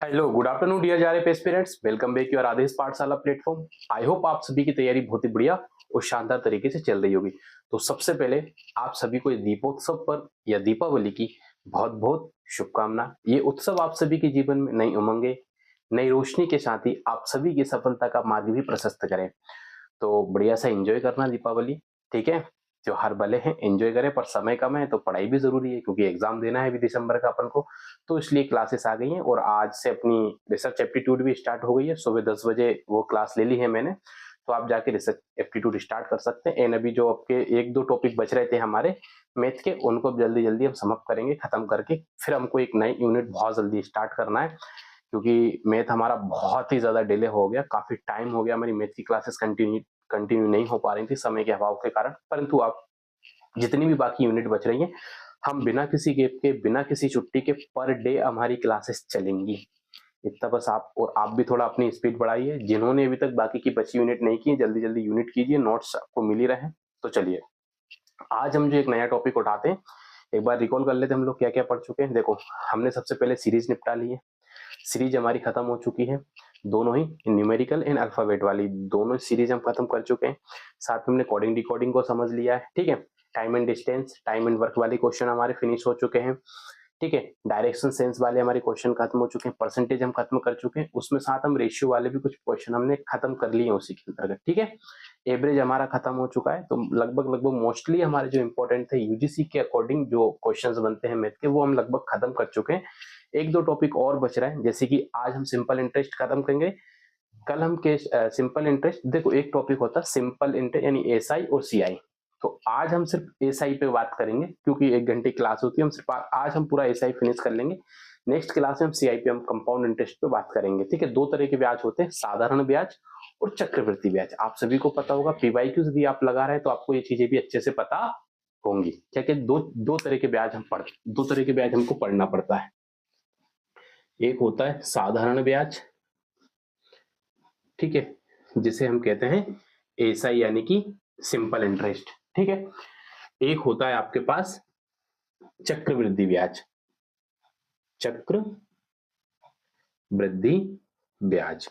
Hello good afternoon dear जारे aspirants, welcome back your आदेश पाठशाला platform. I hope आप सभी की तैयारी बहुत ही बढ़िया और शानदार तरीके से चल रही होगी। तो सबसे पहले आप सभी को दीपोत्सव पर या दीपावली की बहुत बहुत शुभकामना। ये उत्सव आप सभी के जीवन में नई उमंगे, नई रोशनी के साथ ही आप सभी की सफलता का मार्ग भी प्रशस्त करें। तो बढ़िया सा एंजॉय करना दीपावली, ठीक है। त्योहार भले हैं, एंजॉय करें, पर समय कम है तो पढ़ाई भी जरूरी है, क्योंकि एग्जाम देना है अभी दिसंबर का अपन को। तो इसलिए क्लासेस आ गई हैं और आज से अपनी रिसर्च एप्टीट्यूड भी स्टार्ट हो गई है। सुबह 10 बजे वो क्लास ले ली है मैंने, तो आप जाके रिसर्च एप्टीट्यूड स्टार्ट कर सकते हैं। एंड अभी जो आपके एक दो टॉपिक बच रहे थे हमारे मैथ के, उनको जल्दी जल्दी हम समाप्त करेंगे, खत्म करके फिर हमको एक नई यूनिट बहुत जल्दी स्टार्ट करना है, क्योंकि मैथ हमारा बहुत ही ज्यादा डिले हो गया। काफी टाइम हो गया हमारी मैथ की क्लासेस कंटिन्यू नहीं हो पा रही थी समय के अभाव के कारण। परंतु आप जितनी भी बाकी यूनिट बच रही हैं, हम बिना किसी गैप के, बिना किसी छुट्टी के पर डे हमारी क्लासेस चलेंगी। इतना बस आप भी थोड़ा अपनी स्पीड बढ़ाइए। जिन्होंने अभी तक बाकी की बची यूनिट नहीं की, जल्दी जल्दी यूनिट कीजिए, नोट्स आपको मिल ही रहे हैं। तो चलिए आज हम जो एक नया टॉपिक उठाते हैं, एक बार रिकॉल कर लेते हैं हम लोग क्या क्या पढ़ चुके हैं। देखो, हमने सबसे पहले सीरीज निपटा ली है। सीरीज हमारी खत्म हो चुकी है, दोनों ही न्यूमेरिकल एंड अल्फाबेट वाली दोनों सीरीज हम खत्म कर चुके हैं। साथ में हमने कोडिंग डिकोडिंग को समझ लिया है, ठीक है। Time and distance, time and work वाले क्वेश्चन हमारे फिनिश हो चुके हैं, ठीक है। डायरेक्शन सेंस वाले हमारे क्वेश्चन खत्म हो चुके हैं, परसेंटेज हम खत्म कर चुके हैं, उसमें साथ हम रेशियो वाले भी कुछ क्वेश्चन हमने खत्म कर लिए उसी के अंतर्गत, ठीक है। एवरेज हमारा खत्म हो चुका है। तो लगभग लगभग मोस्टली हमारे जो इंपॉर्टेंट थे यूजीसी के अकॉर्डिंग जो क्वेश्चंस बनते हैं मैथ के, वो हम लगभग खत्म कर चुके हैं। एक दो टॉपिक और बच रहा है, जैसे कि आज हम सिंपल इंटरेस्ट खत्म करेंगे, कल हम सिंपल इंटरेस्ट, देखो एक टॉपिक होता है सिंपल इंटरेस्ट यानी एसआई और सीआई। तो आज हम सिर्फ एसआई पे बात करेंगे, क्योंकि 1 घंटे क्लास होती है। हम सिर्फ आज हम पूरा एसआई फिनिश कर लेंगे। नेक्स्ट क्लास में हम सीआई पे, हम कंपाउंड इंटरेस्ट पे बात करेंगे, ठीक है। दो तरह के ब्याज होते हैं, साधारण ब्याज और चक्रवृद्धि ब्याज। आप सभी को पता होगा, पीवाईक्यूज भी आप लगा रहे हैं तो आपको ये चीजें भी अच्छे से पता होंगी। क्या क्या दो तरह के ब्याज दो तरह के ब्याज हमको पढ़ना पड़ता है। एक होता है साधारण ब्याज, ठीक है, जिसे हम कहते हैं एसआई यानी कि सिंपल इंटरेस्ट, ठीक है। एक होता है आपके पास चक्रवृद्धि ब्याज, चक्र वृद्धि ब्याज,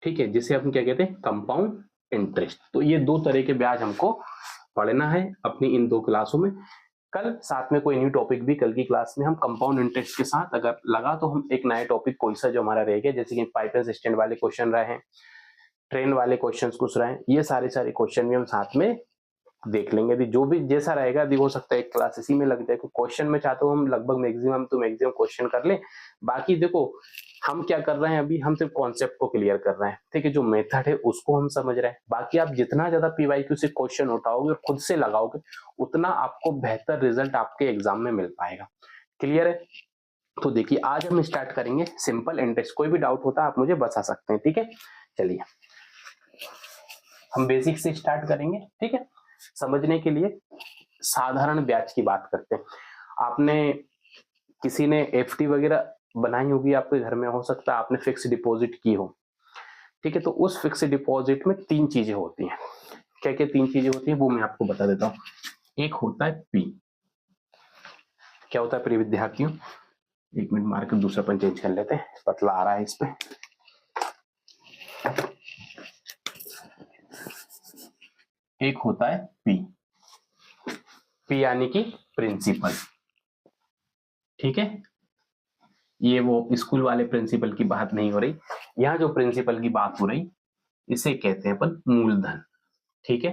ठीक है, जिसे हम क्या कहते हैं कंपाउंड इंटरेस्ट। तो ये दो तरह के ब्याज हमको पढ़ना है अपनी इन दो क्लासों में। कल साथ में कोई न्यू टॉपिक भी कल की क्लास में हम कंपाउंड इंटरेस्ट के साथ अगर लगा तो हम एक नया टॉपिक कोई सा जो हमारा रह गया, जैसे कि पाइप एंड सिस्टम वाले क्वेश्चन रहे हैं, ट्रेन वाले क्वेश्चंस कुछ रहे हैं, ये सारे सारे क्वेश्चन भी हम साथ में देख लेंगे। यदि जो भी जैसा रहेगा यदि हो सकता है एक क्लास इसी में लग जाए। क्वेश्चन में चाहता हूँ हम लगभग मैक्सिमम क्वेश्चन कर लें। बाकी देखो हम क्या कर रहे हैं, अभी हम सिर्फ कॉन्सेप्ट को क्लियर कर रहे हैं, ठीक है। जो मेथड है उसको हम समझ रहे हैं। बाकी आप जितना ज्यादा पीवाईक्यू से क्वेश्चन उठाओगे और खुद से लगाओगे, उतना आपको बेहतर रिजल्ट आपके एग्जाम में मिल पाएगा। क्लियर है? तो देखिए आज हम स्टार्ट करेंगे सिंपल इंटरेस्ट। कोई भी डाउट होता है आप मुझे बता सकते हैं, ठीक है। चलिए हम बेसिक से स्टार्ट करेंगे, ठीक है। समझने के लिए साधारण ब्याज की बात करते हैं। आपने किसी ने एफडी वगैरह बनाई होगी, आपके घर में हो सकता है आपने फिक्स डिपॉजिट की हो, ठीक है। तो उस फिक्स डिपॉजिट में तीन चीजें होती हैं। क्या क्या तीन चीजें होती हैं वो मैं आपको बता देता हूं। एक होता है पी। क्या होता है प्रिय विद्यार्थियों, एक मिनट मार कर दूसरा पेन चेंज कर लेते हैं, पतला आ रहा है इस पे। एक होता है पी, पी यानी कि प्रिंसिपल, ठीक है। ये वो स्कूल वाले प्रिंसिपल की बात नहीं हो रही, यहां जो प्रिंसिपल की बात हो रही इसे कहते हैं अपन मूलधन, ठीक है।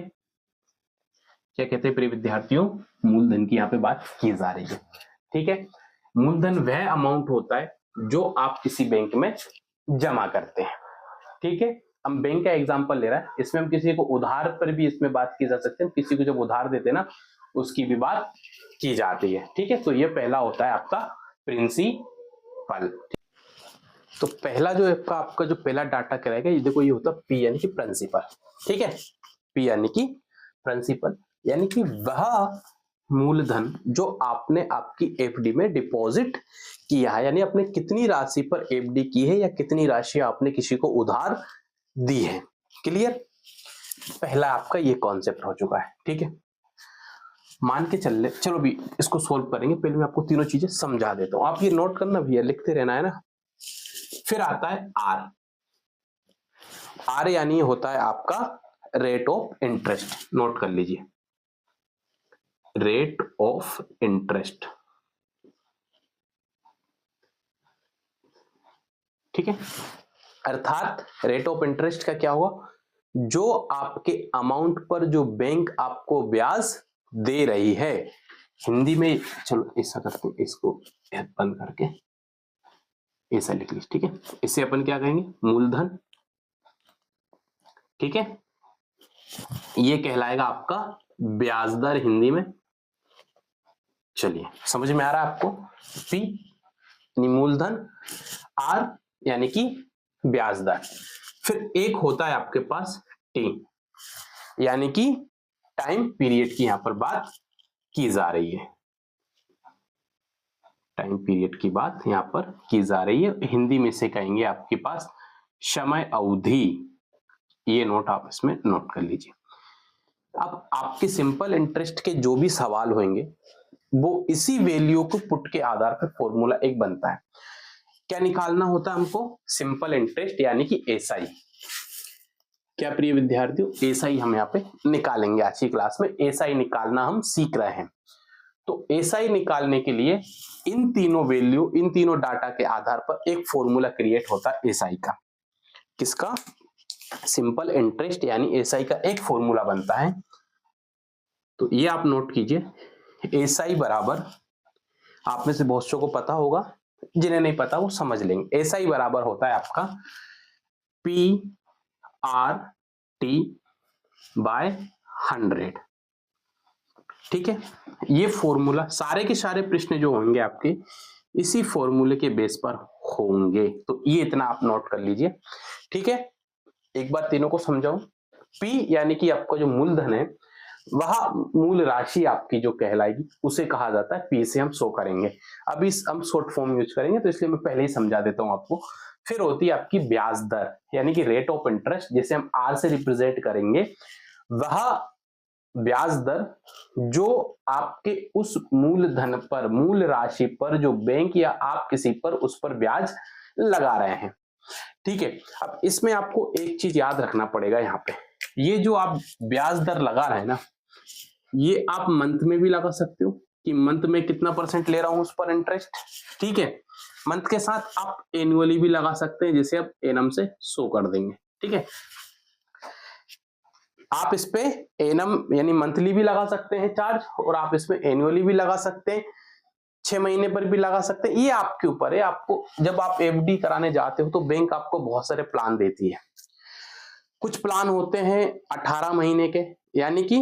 क्या कहते हैं प्रिय विद्यार्थियों, मूलधन की यहाँ पे बात की जा रही है, ठीक है। मूलधन वह अमाउंट होता है जो आप किसी बैंक में जमा करते हैं, ठीक है। हम बैंक का एग्जांपल ले रहा है, इसमें हम किसी को उधार पर भी इसमें बात की जा सकती है। किसी को जब उधार देते हैं ना, उसकी भी बात की जाती है, ठीक है। तो ये पहला होता है आपका प्रिंसिपल। तो पहला जो आपका जो पहला डाटा कराएगा, ये देखो, ये होता है पी यानी कि प्रिंसिपल, ठीक है। पी यानी कि प्रिंसिपल, यानी कि वह मूलधन जो आपने आपकी एफडी में डिपॉजिट किया है, यानी आपने कितनी राशि पर एफडी की है या कितनी राशि आपने किसी को उधार दी है। क्लियर? पहला आपका ये कॉन्सेप्ट हो चुका है, ठीक है। मान के चल ले, चलो भी इसको सोल्व करेंगे। पहले मैं आपको तीनों चीजें समझा देता हूं, आप ये नोट करना भैया, लिखते रहना है ना। फिर आता है आर। आर यानी होता है आपका रेट ऑफ इंटरेस्ट, नोट कर लीजिए, रेट ऑफ इंटरेस्ट। ठीक है, अर्थात रेट ऑफ इंटरेस्ट का क्या हुआ, जो आपके अमाउंट पर जो बैंक आपको ब्याज दे रही है, हिंदी में चलो ऐसा करते हैं, इसको बंद करके ऐसा लिख लीजिए। ठीक है, इसे अपन क्या कहेंगे, मूलधन। ठीक है, ये कहलाएगा आपका ब्याज दर हिंदी में। चलिए समझ में आ रहा है आपको, पी यानी मूलधन, आर यानी कि ब्याज दर। फिर एक होता है आपके पास टी, यानी कि टाइम पीरियड की यहां पर बात की जा रही है, टाइम पीरियड की बात यहां पर की जा रही है। हिंदी में से कहेंगे आपके पास समय अवधि। ये नोट आप इसमें नोट कर लीजिए। अब आपके सिंपल इंटरेस्ट के जो भी सवाल होंगे वो इसी वैल्यू को पुट के आधार पर फॉर्मूला एक बनता है। क्या निकालना होता है हमको, सिंपल इंटरेस्ट यानी कि एसआई। क्या प्रिय विद्यार्थियों, एसआई हम यहाँ पे निकालेंगे आज की क्लास में। एसआई निकालना हम सीख रहे हैं। तो एसआई निकालने के लिए इन तीनों वैल्यू, इन तीनों डाटा के आधार पर एक फॉर्मूला क्रिएट होता है एसआई का। किसका, सिंपल इंटरेस्ट यानी एसआई का एक फॉर्मूला बनता है। तो ये आप नोट कीजिए, एसआई बराबर, आप में से बहुत सौ को पता होगा, जिन्हें नहीं पता वो समझ लेंगे। एसआई बराबर होता है आपका पी आर टी बाय 100। ठीक है, ये फॉर्मूला, सारे के सारे प्रश्न जो होंगे आपके इसी फॉर्मूले के बेस पर होंगे। तो ये इतना आप नोट कर लीजिए। ठीक है, एक बार तीनों को समझाऊं। पी यानी कि आपका जो मूलधन है, वह मूल राशि आपकी जो कहलाएगी उसे कहा जाता है पी से हम शो करेंगे। अभी हम शॉर्ट फॉर्म यूज करेंगे तो इसलिए मैं पहले ही समझा देता हूं आपको। फिर होती है आपकी ब्याज दर यानी कि रेट ऑफ इंटरेस्ट, जिसे हम आर से रिप्रेजेंट करेंगे। वह ब्याज दर जो आपके उस मूलधन पर, मूल राशि पर जो बैंक या आप किसी पर उस पर ब्याज लगा रहे हैं। ठीक है, अब इसमें आपको एक चीज याद रखना पड़ेगा, यहाँ पे ये जो आप ब्याज दर लगा रहे हैं ना, ये आप मंथ में भी लगा सकते हो कि मंथ में कितना परसेंट ले रहा हूं उस पर इंटरेस्ट। ठीक है, मंथ के साथ आप एनुअली भी लगा सकते हैं, जिसे आप एनम से शो कर देंगे। ठीक है, आप इस पे एनम यानी मंथली भी लगा सकते हैं चार्ज, और आप इसमें एनुअली भी लगा सकते हैं, 6 महीने पर भी लगा सकते हैं। ये आपके ऊपर है। आपको जब आप एफडी कराने जाते हो तो बैंक आपको बहुत सारे प्लान देती है। कुछ प्लान होते हैं 18 महीने के, यानी कि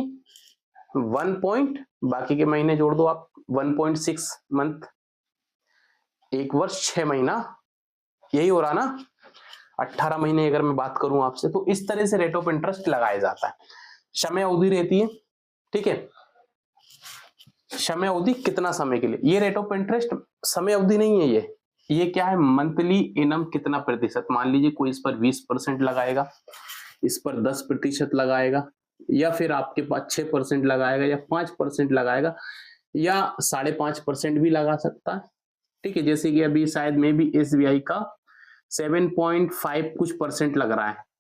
1 पॉइंट, बाकी के महीने जोड़ दो आप, 1.6 मंथ, 1 वर्ष 6 महीना, यही हो रहा ना। 18 महीने अगर मैं बात करूं आपसे, तो इस तरह से रेट ऑफ इंटरेस्ट लगाया जाता है। समय अवधि रहती है। ठीक है, समय अवधि कितना समय के लिए, ये रेट ऑफ इंटरेस्ट समय अवधि नहीं है, ये क्या है, मंथली इनम कितना प्रतिशत। मान लीजिए कोई इस पर 20% लगाएगा, इस पर 10% लगाएगा, या फिर आपके पास 6% लगाएगा, या 5% लगाएगा, या 5.5% भी लगा सकता है। ठीक है, जैसे कि अभी शायद में भी एसबीआई का 7.5 कुछ परसेंट लग रहा है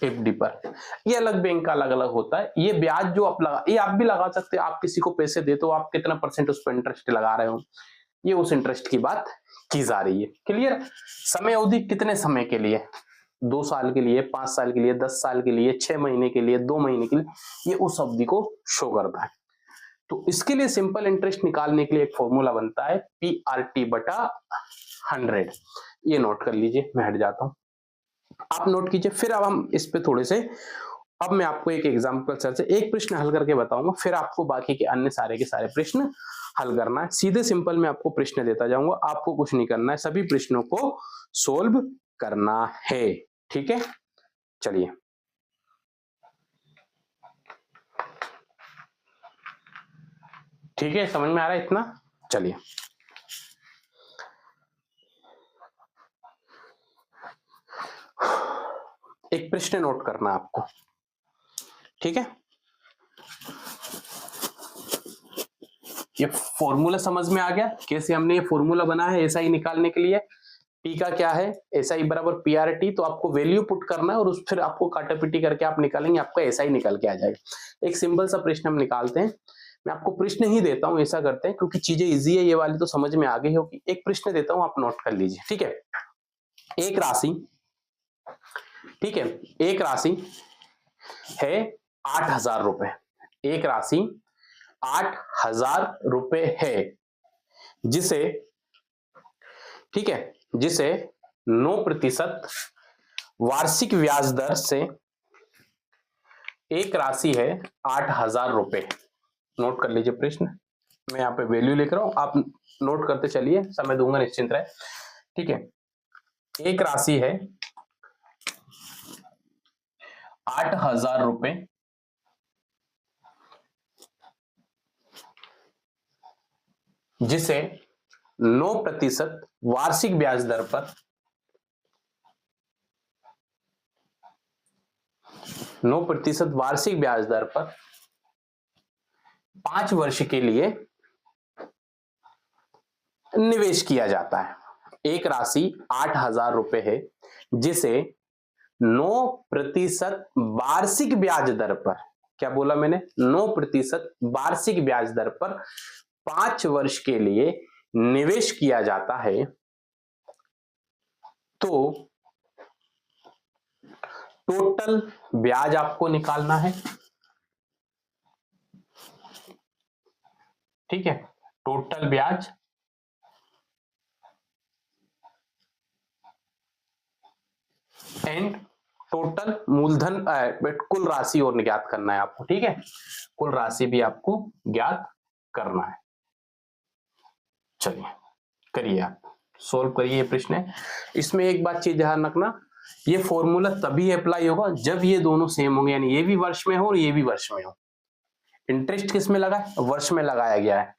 एफडी पर। ये अलग बैंक का अलग अलग होता है। ये ब्याज जो आप लगा, ये आप भी लगा सकते हो। आप किसी को पैसे दे तो आप कितना परसेंट उस पर इंटरेस्ट लगा रहे हो, ये उस इंटरेस्ट की बात की जा रही है। क्लियर। समय अवधि कितने समय के लिए, 2 साल के लिए, 5 साल के लिए, 10 साल के लिए, 6 महीने के लिए, 2 महीने के लिए, ये उस अवधि को शो करता है। तो इसके लिए सिंपल इंटरेस्ट निकालने के लिए एक फॉर्मूला बनता है PRT बटा 100। ये नोट कर लीजिए, मैं हट जाता हूं, आप नोट कीजिए। फिर अब हम इस पे थोड़े से, अब मैं आपको एक एग्जांपल सर से एक प्रश्न हल करके बताऊंगा, फिर आपको बाकी के अन्य सारे के सारे प्रश्न हल करना है। सीधे सिंपल मैं आपको प्रश्न देता जाऊंगा, आपको कुछ नहीं करना है, सभी प्रश्नों को सोल्व करना है। ठीक है, चलिए। ठीक है, समझ में आ रहा है इतना। चलिए, एक प्रश्न नोट करना है आपको। ठीक है, ये फॉर्मूला समझ में आ गया कैसे हमने ये फॉर्मूला बना है एसआई निकालने के लिए। टी का क्या है, एसआई बराबर पी आर टी, तो आपको वैल्यू पुट करना है और उस फिर आपको काटापीटी करके आप निकालेंगे, आपका एसआई निकल के आ जाएगा। एक सिंपल सा प्रश्न हम निकालते हैं, मैं आपको प्रश्न ही देता हूं, ऐसा करते हैं क्योंकि चीजें इजी है, ये वाली तो समझ में आ गई होगी। एक प्रश्न देता हूं, आप नोट कर लीजिए, ठीक है। एक राशि, ठीक है, एक राशि है 8,000 रुपए, एक राशि 8,000 रुपए है, जिसे, ठीक है, जिसे 9% वार्षिक ब्याज दर से, एक राशि है 8,000 रुपए। नोट कर लीजिए प्रश्न, मैं यहाँ पे वैल्यू लिख रहा हूं, आप नोट करते चलिए, समय दूंगा निश्चिंत रहे, ठीक है। एक राशि है 8,000 रुपए, जिसे 9% वार्षिक ब्याज दर पर, 9% वार्षिक ब्याज दर पर 5 वर्ष के लिए निवेश किया जाता है। एक राशि 8,000 रुपए है, जिसे 9% वार्षिक ब्याज दर पर, क्या बोला मैंने, 9% वार्षिक ब्याज दर पर 5 वर्ष के लिए निवेश किया जाता है। तो टोटल ब्याज आपको निकालना है, ठीक है, टोटल ब्याज एंड टोटल मूलधन, कुल राशि और ज्ञात करना है आपको, ठीक है, कुल राशि भी आपको ज्ञात करना है। चलिए करिए, आप सोल्व करिए ये प्रश्न है। इसमें एक बात चीज ध्यान रखना, ये फॉर्मूला तभी अप्लाई होगा जब ये दोनों सेम होंगे, यानी ये भी वर्ष में हो और ये भी वर्ष में हो। इंटरेस्ट किस में लगा है, वर्ष में लगाया गया है,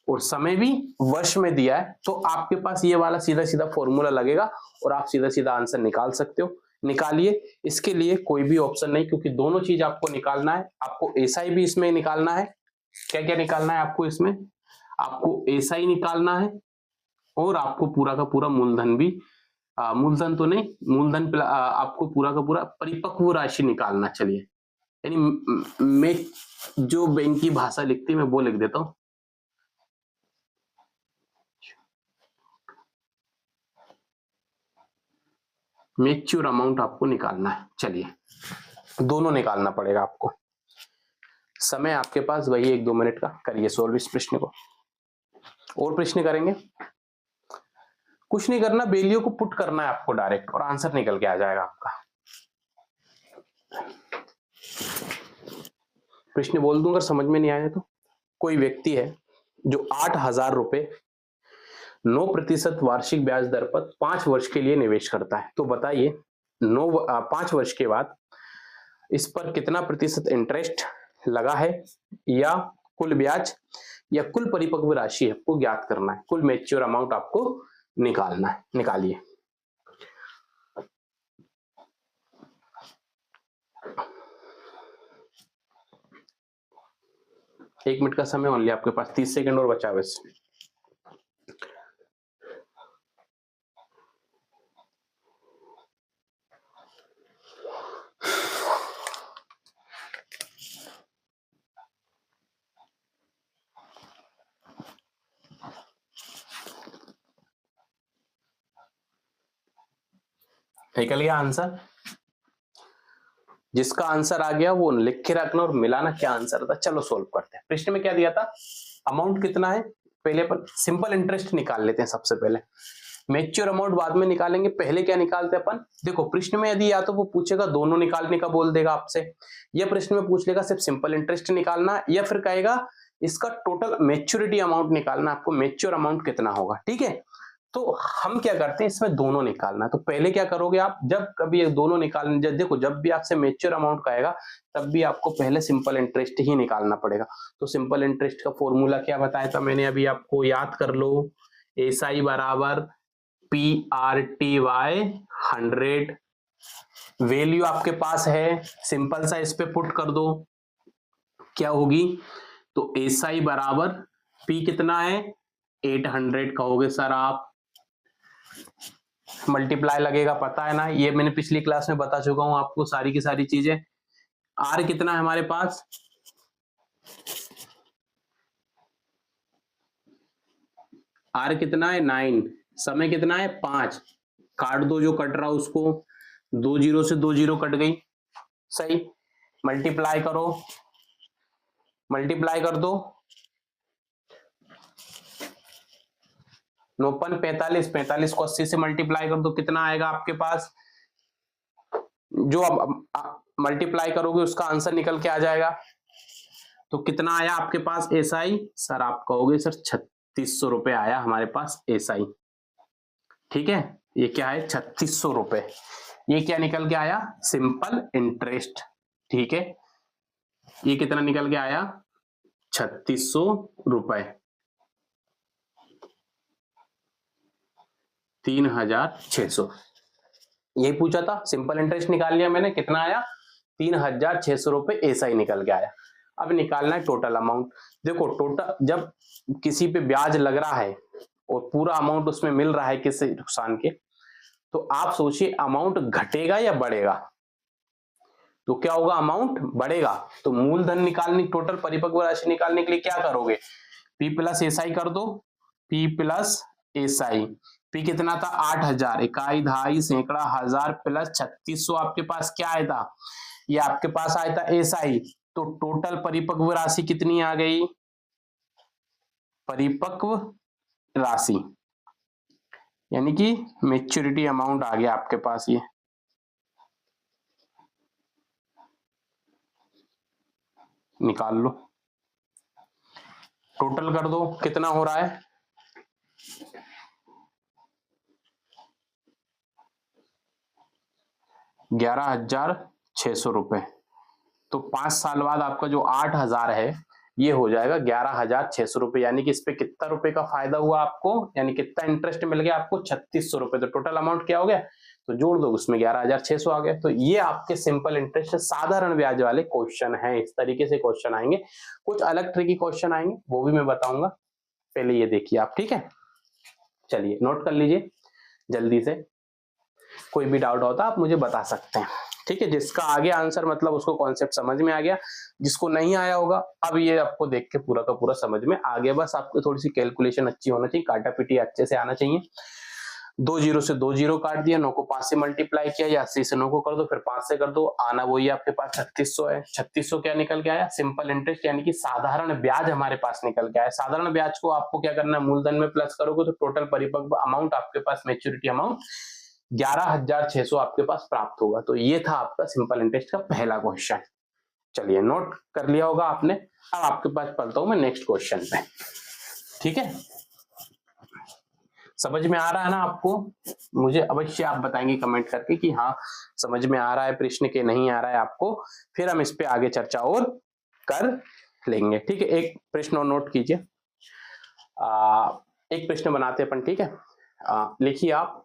और समय भी वर्ष में दिया है, तो आपके पास ये वाला सीधा सीधा फॉर्मूला लगेगा और आप सीधा सीधा आंसर निकाल सकते हो। निकालिए, इसके लिए कोई भी ऑप्शन नहीं, क्योंकि दोनों चीज आपको निकालना है। आपको एसआई भी इसमें निकालना है, क्या क्या निकालना है आपको इसमें, आपको एसआई निकालना है और आपको पूरा का पूरा मूलधन भी, मूलधन तो नहीं, मूलधन आपको पूरा का पूरा परिपक्व राशि निकालना। चलिए, यानी मैं जो बैंक की भाषा लिखती है मैं वो लिख देता हूं, मैच्योर अमाउंट आपको निकालना है। चलिए, दोनों निकालना पड़ेगा आपको। समय आपके पास वही 1-2 मिनट का, करिए सोल्व इस प्रश्न को। और प्रश्न करेंगे, कुछ नहीं करना, वैल्यू को पुट करना है आपको डायरेक्ट और आंसर निकल के आ जाएगा आपका। प्रश्न बोल दूंगा, समझ में नहीं आया तो। कोई व्यक्ति है जो 8,000 रुपए 9% वार्षिक ब्याज दर पर 5 वर्ष के लिए निवेश करता है, तो बताइए 5 वर्ष के बाद इस पर कितना प्रतिशत इंटरेस्ट लगा है, या कुल ब्याज, या कुल परिपक्व राशि आपको ज्ञात करना है, कुल मैच्योर अमाउंट आपको निकालना है। निकालिए। एक मिनट का समय ओनली आपके पास, 30 सेकंड और बचा बस। निकल गया आंसर, जिसका आंसर आ गया वो लिख के रखना और मिलाना क्या आंसर था। चलो सोल्व करते हैं। प्रश्न में क्या दिया था, अमाउंट कितना है, पहले पर सिंपल इंटरेस्ट निकाल लेते हैं सबसे पहले, मैच्योर अमाउंट बाद में निकालेंगे। पहले क्या निकालते हैं अपन, देखो प्रश्न में यदि या तो वो पूछेगा दोनों निकालने का बोल देगा आपसे, या प्रश्न में पूछ लेगा सिर्फ सिंपल इंटरेस्ट निकालना, या फिर कहेगा इसका टोटल मैच्योरिटी अमाउंट निकालना, आपको मैच्योर अमाउंट कितना होगा, ठीक है। तो हम क्या करते हैं, इसमें दोनों निकालना है। तो पहले क्या करोगे आप, जब कभी ये दोनों निकालने, देखो जब भी आपसे मैच्योर अमाउंट कहेगा तब भी आपको पहले सिंपल इंटरेस्ट ही निकालना पड़ेगा। तो सिंपल इंटरेस्ट का फॉर्मूला क्या बताया था मैंने, अभी आपको याद कर लो, एसआई बराबर PRTY 100, वैल्यू आपके पास है, सिंपल सा इस पे पुट कर दो, क्या होगी, तो एसआई बराबर P कितना है 800 कहोगे सर आप, मल्टीप्लाई लगेगा, पता है ना, ये मैंने पिछली क्लास में बता चुका हूं आपको सारी की सारी चीजें। आर कितना है हमारे पास, आर कितना है 9, समय कितना है 5, काट दो जो कट रहा उसको, 2 जीरो से 2 जीरो कट गई, सही। मल्टीप्लाई करो, मल्टीप्लाई कर दो, 9 45, 45 को 80 से मल्टीप्लाई कर दो, कितना आएगा आपके पास, जो अब मल्टीप्लाई करोगे उसका आंसर निकल के आ जाएगा। तो कितना आया आपके पास एसआई, सर आप कहोगे सर 3600 रुपए आया हमारे पास एसआई, ठीक है। ये क्या है 3600 रुपए, ये क्या निकल के आया, सिंपल इंटरेस्ट, ठीक है। ये कितना निकल के आया 3600 रुपए, 3600, यही पूछा था, सिंपल इंटरेस्ट निकाल लिया मैंने, कितना आया 3600 रुपए एसआई निकल के आया। अब निकालना है टोटल अमाउंट। देखो टोटल जब किसी पे ब्याज लग रहा है और पूरा अमाउंट उसमें मिल रहा है किसी नुकसान के, तो आप सोचिए अमाउंट घटेगा या बढ़ेगा, तो क्या होगा, अमाउंट बढ़ेगा। तो मूलधन निकालने, टोटल परिपक्व राशि निकालने के लिए क्या करोगे, पी प्लस एसआई कर दो, पी प्लस एसआई, पी कितना था 8000, इकाई दहाई सैकड़ा हजार प्लस 3600 आपके पास क्या आया था, ये आपके पास आया था एसआई। तो टोटल परिपक्व राशि कितनी आ गई, परिपक्व राशि यानी कि मैच्योरिटी अमाउंट आ गया आपके पास, ये निकाल लो, टोटल कर दो कितना हो रहा है, 11,600 रुपए। तो 5 साल बाद आपका जो 8,000 है ये हो जाएगा 11,600 रुपए, यानी कि इस पे कितना रुपए का फायदा हुआ आपको, यानी कितना इंटरेस्ट मिल गया आपको 3600 रुपए। तो टोटल अमाउंट क्या हो गया, तो जोड़ दो उसमें 11,600 आ गए। तो ये आपके सिंपल इंटरेस्ट साधारण ब्याज वाले क्वेश्चन है, इस तरीके से क्वेश्चन आएंगे। कुछ अलग ट्रिकी क्वेश्चन आएंगे वो भी मैं बताऊंगा, पहले ये देखिए आप, ठीक है। चलिए नोट कर लीजिए जल्दी से, कोई भी डाउट होता आप मुझे बता सकते हैं, ठीक है। जिसका आगे आंसर मतलब उसको कॉन्सेप्ट समझ में आ गया, जिसको नहीं आया होगा अब ये आपको देख के पूरा का पूरा समझ में आ गया। बस आपको थोड़ी सी कैलकुलेशन अच्छी होना चाहिए, काटा पीटी अच्छे से आना चाहिए। 2 जीरो से 2 जीरो काट दिया, 9 को 5 से मल्टीप्लाई किया, या 80 से 9 को कर दो, फिर 5 से कर दो, आना वही आपके पास 3600 है। 3600 क्या निकल के आया, सिंपल इंटरेस्ट यानी कि साधारण ब्याज हमारे पास निकल के आया। साधारण ब्याज को आपको क्या करना है, मूलधन में प्लस करोगे तो टोटल परिपक्व अमाउंट आपके पास, मैच्योरिटी अमाउंट 11,600 आपके पास प्राप्त होगा। तो ये था आपका सिंपल इंटरेस्ट का पहला क्वेश्चन। चलिए नोट कर लिया होगा आपने। अब आपके पास पढ़ता हूं मैं नेक्स्ट क्वेश्चन पे, ठीक है। समझ में आ रहा है ना आपको, मुझे अवश्य आप बताएंगे कमेंट करके कि हाँ समझ में आ रहा है प्रश्न के नहीं आ रहा है आपको, फिर हम इस पे आगे चर्चा और कर लेंगे, ठीक है। एक प्रश्न और नोट कीजिए, एक प्रश्न बनाते हैं अपन, ठीक है। लिखिए आप,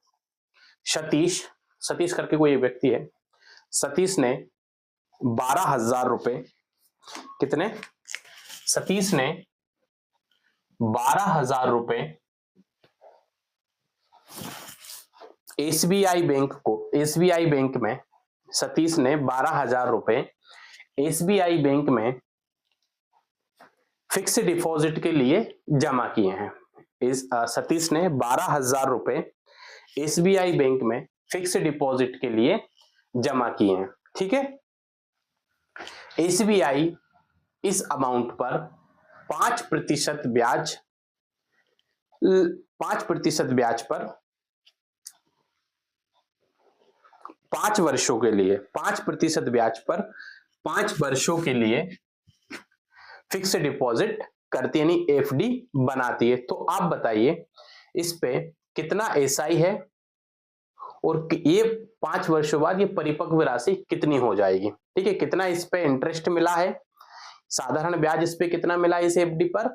सतीश, सतीश करके कोई व्यक्ति है, सतीश ने 12,000 रुपए, कितने, सतीश ने 12,000 रुपए एसबीआई बैंक को, एसबीआई बैंक में सतीश ने 12,000 रुपए एसबीआई बैंक में फिक्स डिपॉजिट के लिए जमा किए हैं। सतीश ने 12,000 रुपए एसबीआई बैंक में फिक्स डिपॉजिट के लिए जमा किए हैं, ठीक है। एसबीआई इस अमाउंट पर 5% ब्याज, 5% ब्याज पर 5 वर्षों के लिए, 5% ब्याज पर 5 वर्षों के लिए फिक्स डिपॉजिट करती है, यानी एफडी बनाती है। तो आप बताइए इस पे कितना एसआई है और ये 5 वर्षों बाद ये परिपक्व राशि कितनी हो जाएगी, ठीक है। कितना इस पे इंटरेस्ट मिला है, साधारण ब्याज इस पे कितना मिला है इस एफडी पर,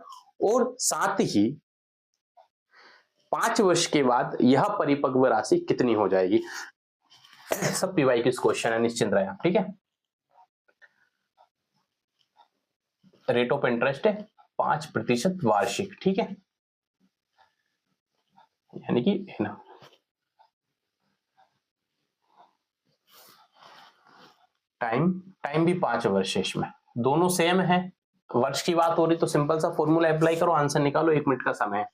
और साथ ही 5 वर्ष के बाद यह परिपक्व राशि कितनी हो जाएगी। सब पीवाई किस क्वेश्चन है, निश्चिंत रहे आप, ठीक है। रेट ऑफ इंटरेस्ट है 5% वार्षिक, ठीक है, यानी कि ना टाइम भी 5 वर्ष है, इसमें दोनों सेम है, वर्ष की बात हो रही तो सिंपल सा फॉर्मूला अप्लाई करो, आंसर निकालो, 1 मिनट का समय है।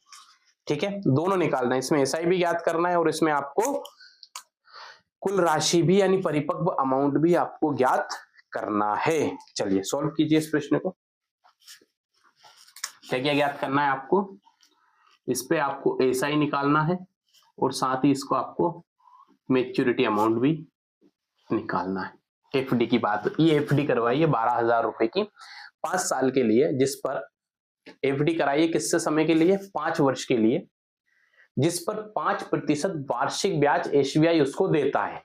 ठीक है, दोनों निकालना है, इसमें एसआई भी ज्ञात करना है और इसमें आपको कुल राशि भी यानी परिपक्व अमाउंट भी आपको ज्ञात करना है। चलिए सॉल्व कीजिए इस प्रश्न को। क्या क्या ज्ञात करना है आपको, इस पे आपको एसआई निकालना है और साथ ही इसको आपको मैच्योरिटी अमाउंट भी निकालना है। एफडी की बात, ये एफडी करवाइए 12,000 रुपए की 5 साल के लिए, जिस पर एफडी कराइए किससे समय के लिए, 5 वर्ष के लिए, जिस पर 5% वार्षिक ब्याज एसबीआई उसको देता है,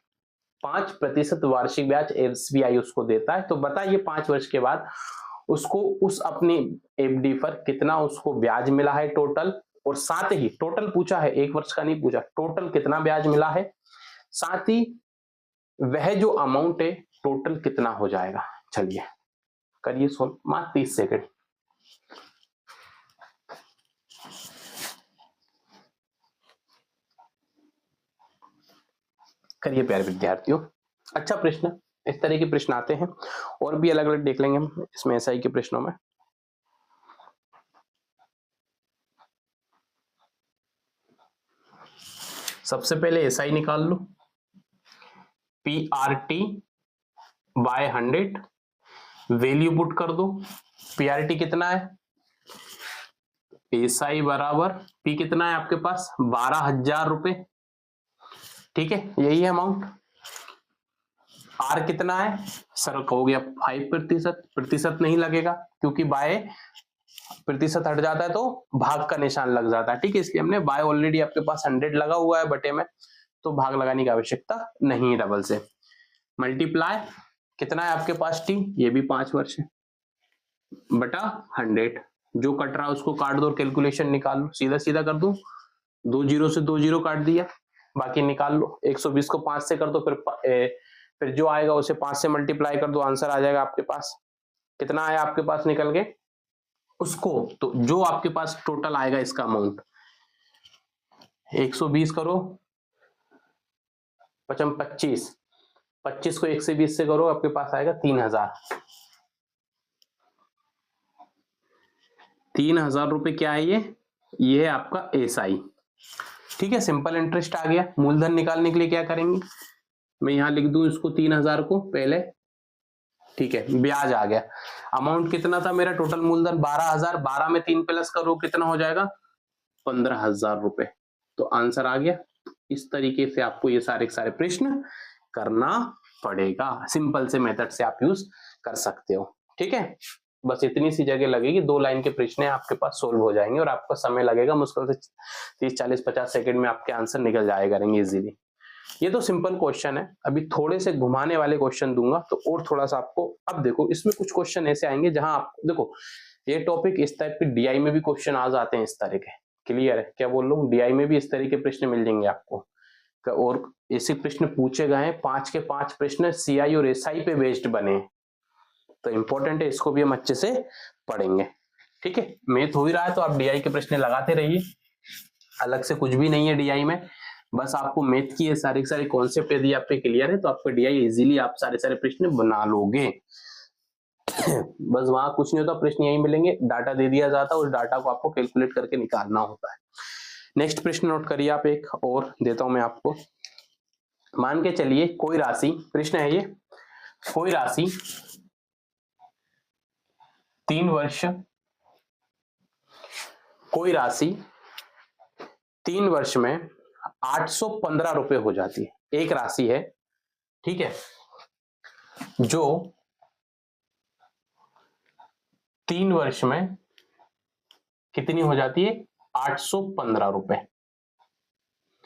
5% वार्षिक ब्याज एसबीआई उसको देता है। तो बताइए 5 वर्ष के बाद उसको उस अपनी एफडी पर कितना उसको ब्याज मिला है टोटल, और साथ ही टोटल पूछा है, 1 वर्ष का नहीं पूछा, टोटल कितना ब्याज मिला है, साथ ही वह जो अमाउंट है टोटल कितना हो जाएगा। चलिए करिए सोल्व, मात्र 30 सेकंड। करिए प्यारे विद्यार्थियों, अच्छा प्रश्न, इस तरह के प्रश्न आते हैं और भी अलग अलग देख लेंगे हम इसमें एसआई के प्रश्नों में। सबसे पहले एसआई निकाल लो, पीआरटी बाय 100, वैल्यू पुट कर दो, पीआरटी कितना है, एसआई बराबर पी कितना है आपके पास 12,000 रुपए, ठीक है, यही है अमाउंट। आर कितना है सर, हो गया 5%, प्रतिशत नहीं लगेगा क्योंकि बाय प्रतिशत हट जाता है तो भाग का निशान लग जाता है, ठीक है, इसलिए हमने बाय ऑलरेडी आपके पास 100 लगा हुआ है बटे में, तो भाग लगाने की आवश्यकता नहीं है डबल से। मल्टीप्लाई कितना है आपके पास टी, ये भी 5 वर्ष है, बटा 100, जो कट रहा है उसको काट दो और कैलकुलेशन निकाल लो, सीधा सीधा कर दो, 2 जीरो से 2 जीरो काट दिया, बाकी निकाल लो। 120 को 5 से कर दो, फिर जो आएगा उसे 5 से मल्टीप्लाई कर दो, आंसर आ जाएगा आपके पास। कितना आया आपके पास निकल के उसको, तो जो आपके पास टोटल आएगा इसका अमाउंट 120 करो 25, 25 को 1 से 20 से करो, आपके पास आएगा 3,000। 3,000 रुपए क्या है ये है आपका एसआई, ठीक है, सिंपल इंटरेस्ट आ गया। मूलधन निकालने के लिए क्या करेंगे, मैं यहां लिख दूं इसको 3,000 को पहले, ठीक है, ब्याज आ गया, अमाउंट कितना था मेरा टोटल मूलधन 12,000, 12 में 3 प्लस करो कितना हो जाएगा 15,000 रुपए, तो आंसर आ गया। इस तरीके से आपको ये सारे सारे प्रश्न करना पड़ेगा, सिंपल से मेथड से आप यूज कर सकते हो, ठीक है, बस इतनी सी जगह लगेगी, 2 लाइन के प्रश्न आपके पास सोल्व हो जाएंगे और आपका समय लगेगा मुश्किल से 30 40 50 सेकंड में आपके आंसर निकल जाया करेंगे इजीली। ये तो सिंपल क्वेश्चन है, अभी थोड़े से घुमाने वाले क्वेश्चन दूंगा तो और थोड़ा सा आपको, अब देखो इसमें कुछ क्वेश्चन ऐसे आएंगे जहां आप देखो ये टॉपिक इस टाइप के डीआई में भी क्वेश्चन आ जाते हैं इस तरह के, क्लियर है क्या बोल रहा हूँ, डीआई में भी इस तरह के प्रश्न मिल जाएंगे आपको, और ऐसे प्रश्न पूछे गए हैं 5 के 5 प्रश्न सीआई और एसआई पे बेस्ड बने, तो इंपॉर्टेंट है, इसको भी हम अच्छे से पढ़ेंगे, ठीक है। मैथ हो ही रहा है तो आप डीआई के प्रश्न लगाते रहिए, अलग से कुछ भी नहीं है डीआई में, बस आपको मैथ की ये सारे सारे कॉन्सेप्ट यदि आपके क्लियर है तो आपको डीआई इजीली आप सारे सारे प्रश्न बना लोगे। बस वहां कुछ नहीं होता, प्रश्न यही मिलेंगे, डाटा दे दिया जाता है, उस डाटा को आपको कैलकुलेट करके निकालना होता है। नेक्स्ट प्रश्न नोट करिए आप, एक और देता हूं मैं आपको, मान के चलिए कोई राशि, प्रश्न है ये, कोई राशि 3 वर्ष, कोई राशि 3 वर्ष में 815 रुपए हो जाती है, एक राशि है, ठीक है, जो 3 वर्ष में कितनी हो जाती है 815 रुपए,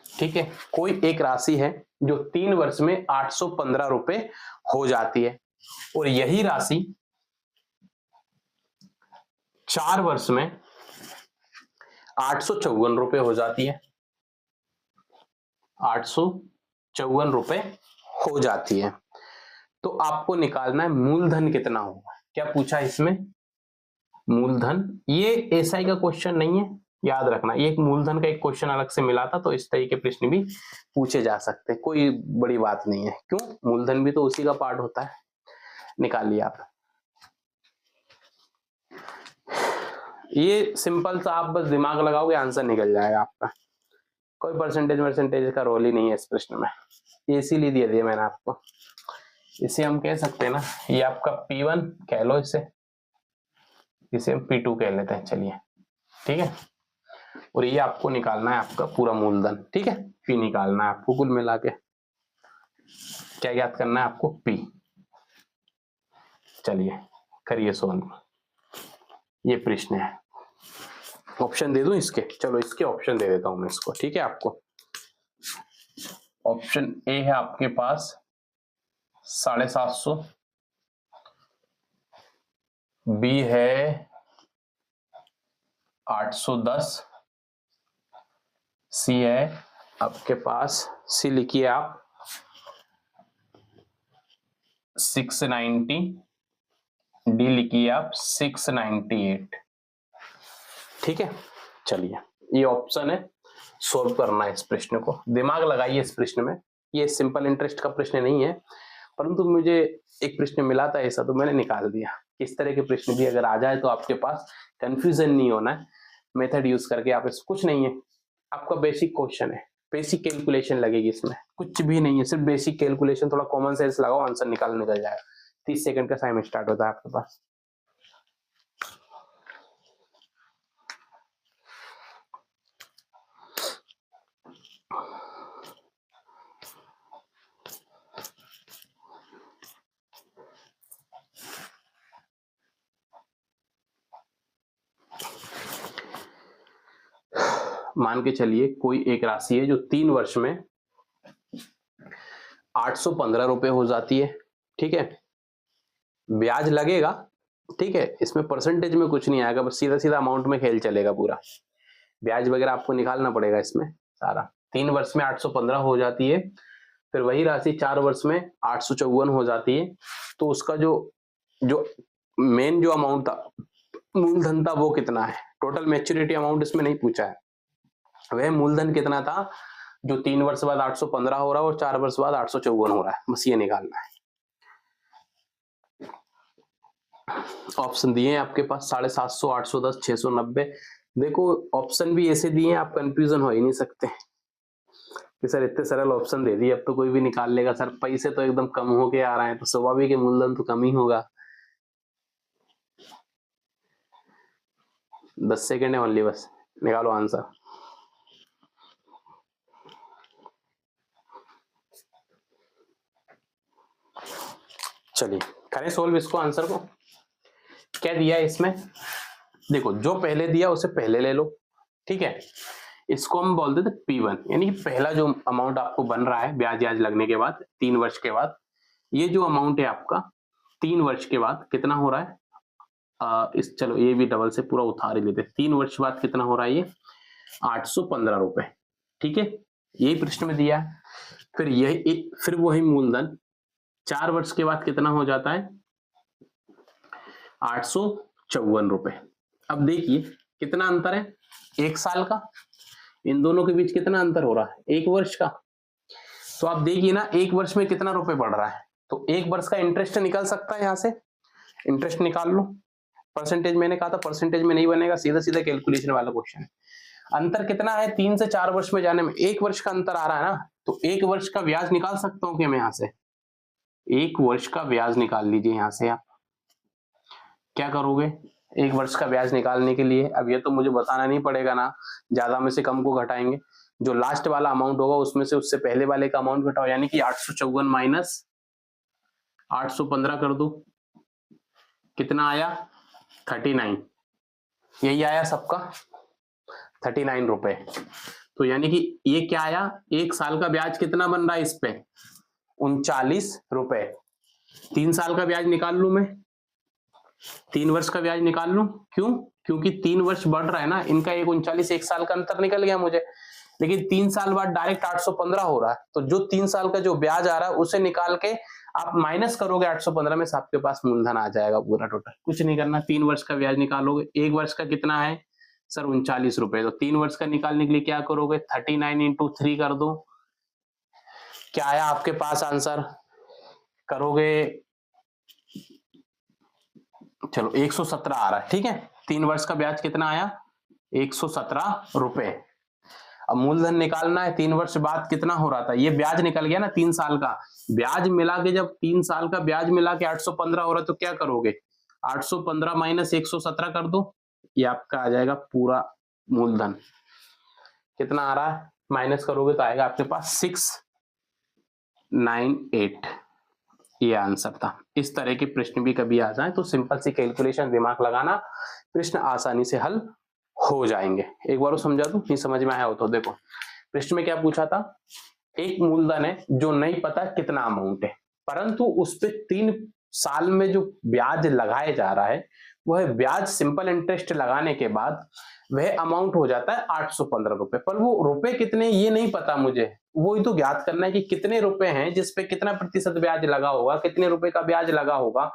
ठीक है, कोई एक राशि है जो 3 वर्ष में 815 रुपए हो जाती है और यही राशि 4 वर्ष में 854 रुपए हो जाती है, 854 रुपए हो जाती है, तो आपको निकालना है मूलधन कितना होगा। क्या पूछा इसमें, मूलधन, ये एसआई का क्वेश्चन नहीं है, याद रखना, ये एक मूलधन का एक क्वेश्चन अलग से मिला था, तो इस तरीके प्रश्न भी पूछे जा सकते हैं, कोई बड़ी बात नहीं है, क्यों, मूलधन भी तो उसी का पार्ट होता है। निकालिए आप। ये सिंपल सा आप बस दिमाग लगाओगे आंसर निकल जाएगा आपका। कोई परसेंटेज का रोल ही नहीं है इस प्रश्न में, ये इसीलिए दे दिया मैंने आपको। इसे हम कह सकते हैं ना, ये आपका P1 कह लो, इसे हम P2 कह लेते हैं, चलिए ठीक है। और ये आपको निकालना है आपका पूरा मूलधन, ठीक है। P निकालना है आपको, कुल मिला के क्या ज्ञात करना है आपको, P। चलिए करिए सोल्व, ये प्रश्न है। ऑप्शन दे दूं इसके, चलो इसके ऑप्शन दे देता हूं मैं इसको, ठीक है। आपको ऑप्शन ए है आपके पास 750, बी है 810, सी है आपके पास, सी लिखिए आप 690, डी लिखिए आप 698, ठीक है। चलिए ये ऑप्शन है, सोल्व करना है इस प्रश्न को, दिमाग लगाइए इस प्रश्न में। ये सिंपल इंटरेस्ट का प्रश्न नहीं है, परंतु मुझे एक प्रश्न मिला था ऐसा, तो मैंने निकाल दिया। इस तरह के प्रश्न भी अगर आ जाए तो आपके पास कंफ्यूजन नहीं होना है, मेथड यूज करके आप इस, कुछ नहीं है, आपका बेसिक क्वेश्चन है, बेसिक कैलकुलेशन लगेगी इसमें, कुछ भी नहीं है, सिर्फ बेसिक कैलकुलेशन, थोड़ा कॉमन सेंस लगाओ, आंसर निकल जाएगा। 30 सेकंड का टाइम स्टार्ट होता है आपके पास। मान के चलिए कोई एक राशि है जो 3 वर्ष में 815 रुपए हो जाती है, ठीक है। ब्याज लगेगा, ठीक है, इसमें परसेंटेज में कुछ नहीं आएगा, बस सीधा सीधा अमाउंट में खेल चलेगा पूरा। ब्याज वगैरह आपको निकालना पड़ेगा इसमें सारा। 3 वर्ष में 815 हो जाती है, फिर वही राशि 4 वर्ष में 854 हो जाती है। तो उसका जो मेन जो अमाउंट था, मूलधन था, वो कितना है? टोटल मैच्योरिटी अमाउंट इसमें नहीं पूछा है, वह मूलधन कितना था जो 3 वर्ष बाद 815 हो रहा है और 4 वर्ष बाद 854 हो रहा है, बस ये निकालना है। ऑप्शन दिए हैं आपके पास 750, 810, 690। देखो ऑप्शन भी ऐसे दिए हैं, आप कंफ्यूजन हो ही नहीं सकते कि सर इतने सरल ऑप्शन दे दिए, अब तो कोई भी निकाल लेगा। सर पैसे तो एकदम कम होके आ रहे हैं, तो स्वाभाविक है मूलधन तो कम ही होगा। 10 सेकेंड है ओनली, बस निकालो आंसर। चलिए करें सोल्व इसको, आंसर को। क्या दिया है इसमें? देखो जो पहले दिया उसे पहले ले लो, ठीक है। इसको हम बोल देते P1, यानी कि पहला जो अमाउंट आपको बन रहा है ब्याज लगने के बाद 3 वर्ष के बाद, ये जो अमाउंट है आपका 3 वर्ष के बाद कितना हो रहा है, चलो ये भी डबल से पूरा उतार ही लेते। 3 वर्ष बाद कितना हो रहा है ये 815 रुपए, ठीक है, यही प्रश्न में दिया है। फिर वही मूलधन 4 वर्ष के बाद कितना हो जाता है 854 रुपए। अब देखिए कितना अंतर है, 1 साल का, इन दोनों के बीच कितना अंतर हो रहा है 1 वर्ष का। तो आप देखिए ना 1 वर्ष में कितना रुपए बढ़ रहा है, तो 1 वर्ष का इंटरेस्ट निकल सकता है, यहां से इंटरेस्ट निकाल लो। परसेंटेज मैंने कहा था परसेंटेज में नहीं बनेगा, सीधा सीधा कैलकुलेशन वाला क्वेश्चन है। अंतर कितना है 3 से 4 वर्ष में जाने में, 1 वर्ष का अंतर आ रहा है ना, तो 1 वर्ष का ब्याज निकाल सकता हूं क्या मैं यहां से? 1 वर्ष का ब्याज निकाल लीजिए यहां से। आप क्या करोगे 1 वर्ष का ब्याज निकालने के लिए? अब ये तो मुझे बताना नहीं पड़ेगा ना, ज्यादा में से कम को घटाएंगे, जो लास्ट वाला अमाउंट होगा उसमें से उससे पहले वाले का अमाउंट घटाओ, यानी कि 854 माइनस 815 कर दो, कितना आया 39, यही आया सबका 39 रुपए। तो यानी कि ये क्या आया, 1 साल का ब्याज कितना बन रहा है इस पे 39 रुपए। 3 साल का ब्याज निकाल लू मैं, 3 वर्ष का ब्याज निकाल लू, क्यों? क्योंकि 3 वर्ष बढ़ रहा है ना, इनका 39 1 साल का अंतर निकल गया मुझे, लेकिन 3 साल बाद डायरेक्ट 815 हो रहा है, तो जो 3 साल का जो ब्याज आ रहा है उसे निकाल के आप माइनस करोगे 815 में से, आपके पास मूलधन आ जाएगा पूरा टोटल। कुछ नहीं करना, 3 वर्ष का ब्याज निकालोगे। 1 वर्ष का कितना है सर 39 रुपए, तो 3 वर्ष का निकालने के लिए क्या करोगे 39 इंटू 3 कर दो, क्या आया आपके पास आंसर? करोगे चलो 117 आ रहा है, ठीक है। 3 वर्ष का ब्याज कितना आया? 117 रुपए। अब मूलधन निकालना है, 3 वर्ष बाद कितना हो रहा था, ये ब्याज निकल गया ना 3 साल का ब्याज मिला के, जब 3 साल का ब्याज मिला के 815 हो रहा है तो क्या करोगे, 815 माइनस 117 कर दो, ये आपका आ जाएगा पूरा मूलधन। कितना आ रहा है, माइनस करोगे तो आएगा आपके पास 698। ये आंसर था। इस तरह के प्रश्न भी कभी आ जाए तो सिंपल सी कैलकुलेशन दिमाग लगाना, प्रश्न आसानी से हल हो जाएंगे। एक बार समझा दूं, नहीं समझ में आया हो तो देखो प्रश्न में क्या पूछा था, एक मूलधन है जो नहीं पता कितना अमाउंट है, परंतु उस पे 3 साल में जो ब्याज लगाया जा रहा है वह ब्याज सिंपल इंटरेस्ट लगाने के बाद वह अमाउंट हो जाता है 815 रुपए। पर वो रुपए कितने ये नहीं पता मुझे, वो ही तो ज्ञात करना है कि कितने रुपए हैं जिसपे कितना प्रतिशत ब्याज लगा होगा, कितने रुपए का ब्याज लगा होगा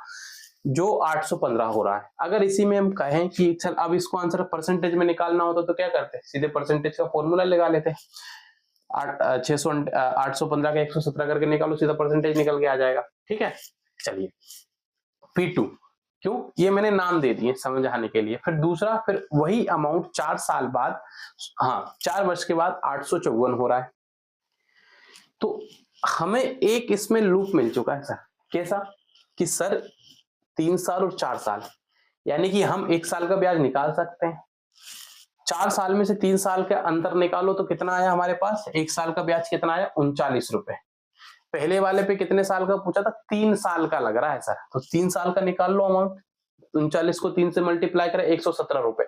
जो 815 हो रहा है। अगर इसी में हम कहें कि चल अब इसको आंसर परसेंटेज में निकालना होता तो क्या करते, सीधे परसेंटेज का फॉर्मूला लगा लेते, 815 का 117 करके निकालो, सीधा परसेंटेज निकल के आ जाएगा, ठीक है। चलिए P2, क्यों, ये मैंने नाम दे दिए समझाने के लिए। फिर दूसरा, फिर वही अमाउंट 4 साल बाद, हाँ 4 वर्ष के बाद 854 हो रहा है। तो हमें एक इसमें लूप मिल चुका है सर, कैसा कि सर 3 साल और 4 साल, यानी कि हम 1 साल का ब्याज निकाल सकते हैं, 4 साल में से 3 साल के अंतर निकालो तो कितना आया हमारे पास, 1 साल का ब्याज कितना आया, 39 रुपए। पहले वाले पे कितने साल का पूछा था, 3 साल का लग रहा है सर, तो 3 साल का निकाल लो अमाउंट, 39 को 3 से मल्टीप्लाई करें 117 रुपए,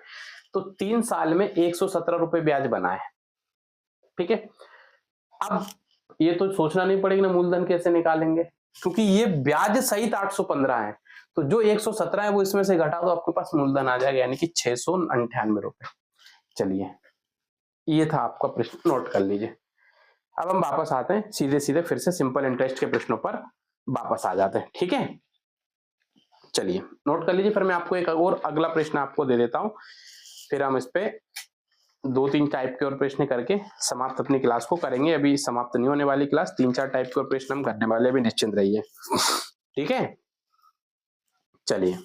तो 3 साल में 117 रुपए ब्याज बना है, ठीक है। अब ये तो सोचना नहीं पड़ेगा ना मूलधन कैसे निकालेंगे, क्योंकि ये ब्याज सहित 815 है, तो जो 117 है वो इसमें से घटा दो, आपके पास मूलधन आ जाएगा, यानी कि 698 रुपए। चलिए ये था आपका प्रश्न, नोट कर लीजिए। अब हम वापस आते हैं सीधे सीधे, फिर से सिंपल इंटरेस्ट के प्रश्नों पर वापस आ जाते हैं, ठीक है। चलिए नोट कर लीजिए, फिर मैं आपको एक और अगला प्रश्न आपको दे देता हूं, फिर हम इस पे 2-3 टाइप के और प्रश्न करके समाप्त अपनी क्लास को करेंगे। अभी समाप्त नहीं होने वाली क्लास, 3-4 टाइप के और प्रश्न हम करने वाले, अभी निश्चिंत रहिए, ठीक है। चलिए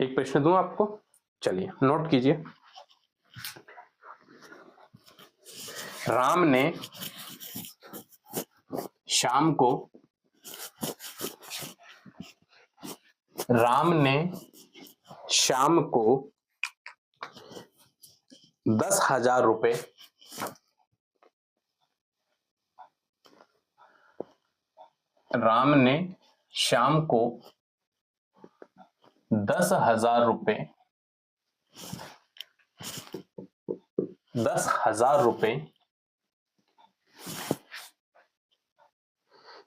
एक प्रश्न दूं आपको, चलिए नोट कीजिए। राम ने शाम को 10,000 रुपए राम ने शाम को 10,000 रुपए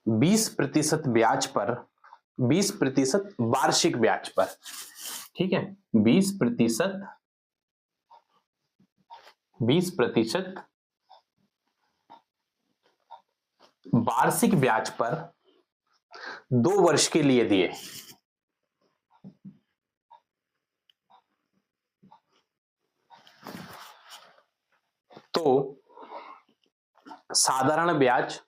20% ब्याज पर, 20% वार्षिक ब्याज पर, ठीक है, 20% वार्षिक ब्याज पर 2 वर्ष के लिए दिए। तो साधारण ब्याज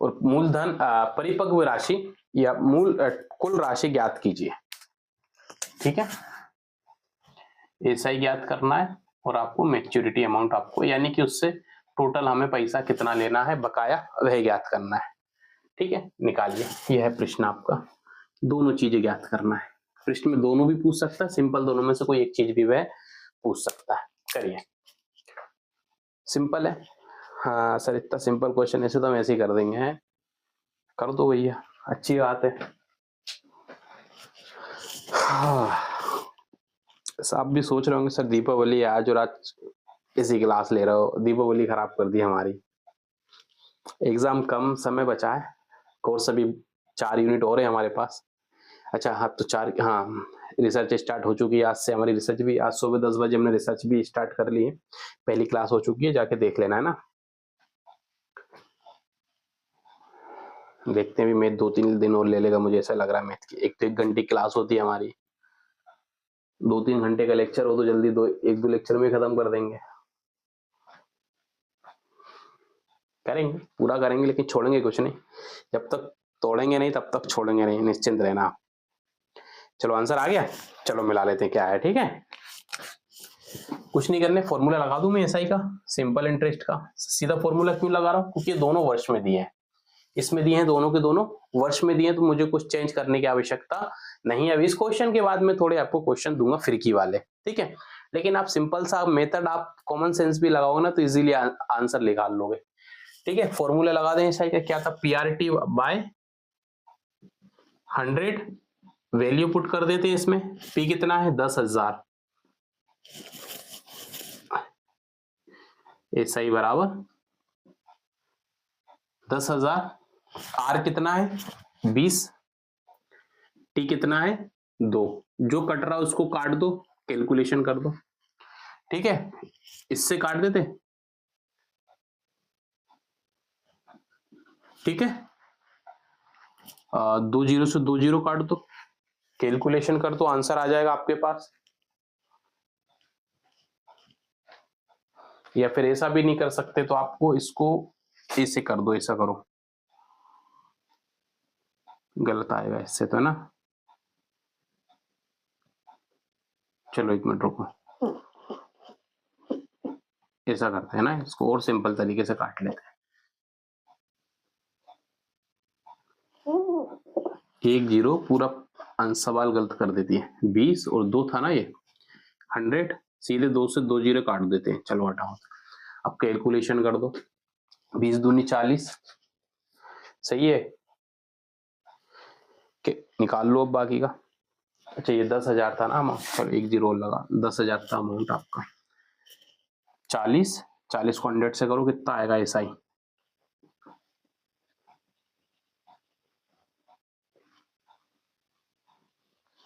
और मूलधन परिपक्व राशि या कुल राशि ज्ञात कीजिए, ठीक है। ऐसा ही ज्ञात करना है, और आपको मैच्योरिटी अमाउंट आपको, यानी कि उससे टोटल हमें पैसा कितना लेना है बकाया, वह ज्ञात करना है, ठीक है। निकालिए, यह है प्रश्न आपका, दोनों चीजें ज्ञात करना है। प्रश्न में दोनों भी पूछ सकता है, सिंपल दोनों में से कोई एक चीज भी वह पूछ सकता है। करिए, सिंपल है, हाँ सर इतना सिंपल क्वेश्चन ऐसे तो हम ऐसे ही कर देंगे, हैं कर दो भैया, अच्छी बात है। हाँ आप भी सोच रहे होंगे सर दीपावली आज और आज इसी क्लास ले रहे हो, दीपावली खराब कर दी हमारी, एग्जाम कम समय बचा है, कोर्स अभी 4 यूनिट और है हमारे पास। अच्छा हाँ, तो 4, हाँ रिसर्च स्टार्ट हो चुकी है आज से, हमारी रिसर्च भी आज सुबह 10 बजे हमने रिसर्च भी स्टार्ट कर ली है, पहली क्लास हो चुकी है, जाके देख लेना है ना। देखते हैं, भी मैथ 2-3 दिन और ले लेगा मुझे ऐसा लग रहा है, मैथ की 1 घंटे क्लास होती है हमारी, 2-3 घंटे का लेक्चर हो तो जल्दी 1-2 लेक्चर में खत्म कर देंगे। करेंगे, पूरा करेंगे, लेकिन छोड़ेंगे कुछ नहीं। जब तक तोड़ेंगे नहीं तब तक छोड़ेंगे नहीं, निश्चिंत रहना आप। चलो आंसर आ गया, चलो मिला लेते हैं क्या है। ठीक है, कुछ नहीं करने, फॉर्मूला लगा दूं मैं एसआई का, सिंपल इंटरेस्ट का। सीधा फॉर्मूला क्यों लगा रहा हूं, क्योंकि दोनों वर्ष में दिए हैं, इसमें दिए हैं दोनों के दोनों वर्ष में दिए हैं, तो मुझे कुछ चेंज करने की आवश्यकता नहीं है। अब इस क्वेश्चन के बाद में थोड़े आपको क्वेश्चन दूंगा फिरकी वाले, ठीक है, लेकिन आप सिंपल सा मेथड, आप कॉमन सेंस भी लगाओगे ना तो इजीली आंसर निकाल लोगे। ठीक है, फॉर्मूला लगा दें एसआई का, क्या था, पीआरटी बाय 100, वैल्यू पुट कर देते हैं इसमें, पी कितना है 10,000, एसआई बराबर 10,000, आर कितना है 20, टी कितना है 2, जो कट रहा है उसको काट दो, कैलकुलेशन कर दो। ठीक है, इससे काट देते, ठीक है, 2 जीरो से 2 जीरो काट दो, कैलकुलेशन कर दो, आंसर आ जाएगा आपके पास। या फिर ऐसा भी नहीं कर सकते तो आपको इसको ऐसे कर दो, ऐसा करो, गलत आएगा इससे तो, है ना। चलो 1 मिनट रुको, ऐसा करते हैं ना, इसको और सिंपल तरीके से काट लेते हैं। 1 जीरो पूरा सवाल गलत कर देती है, 20 और 2 था ना ये 100, सीधे 2 से 2 जीरो काट देते हैं। चलो हटाओ, अब कैलकुलेशन कर दो, 20 दूनी 40, सही है, निकाल लो अब बाकी का। अच्छा ये 10,000 था ना अमाउंट, चलो 1 जीरो लगा, 10,000 था अमाउंट आपका, 40 को 100 से करो, कितना आएगा एसआई,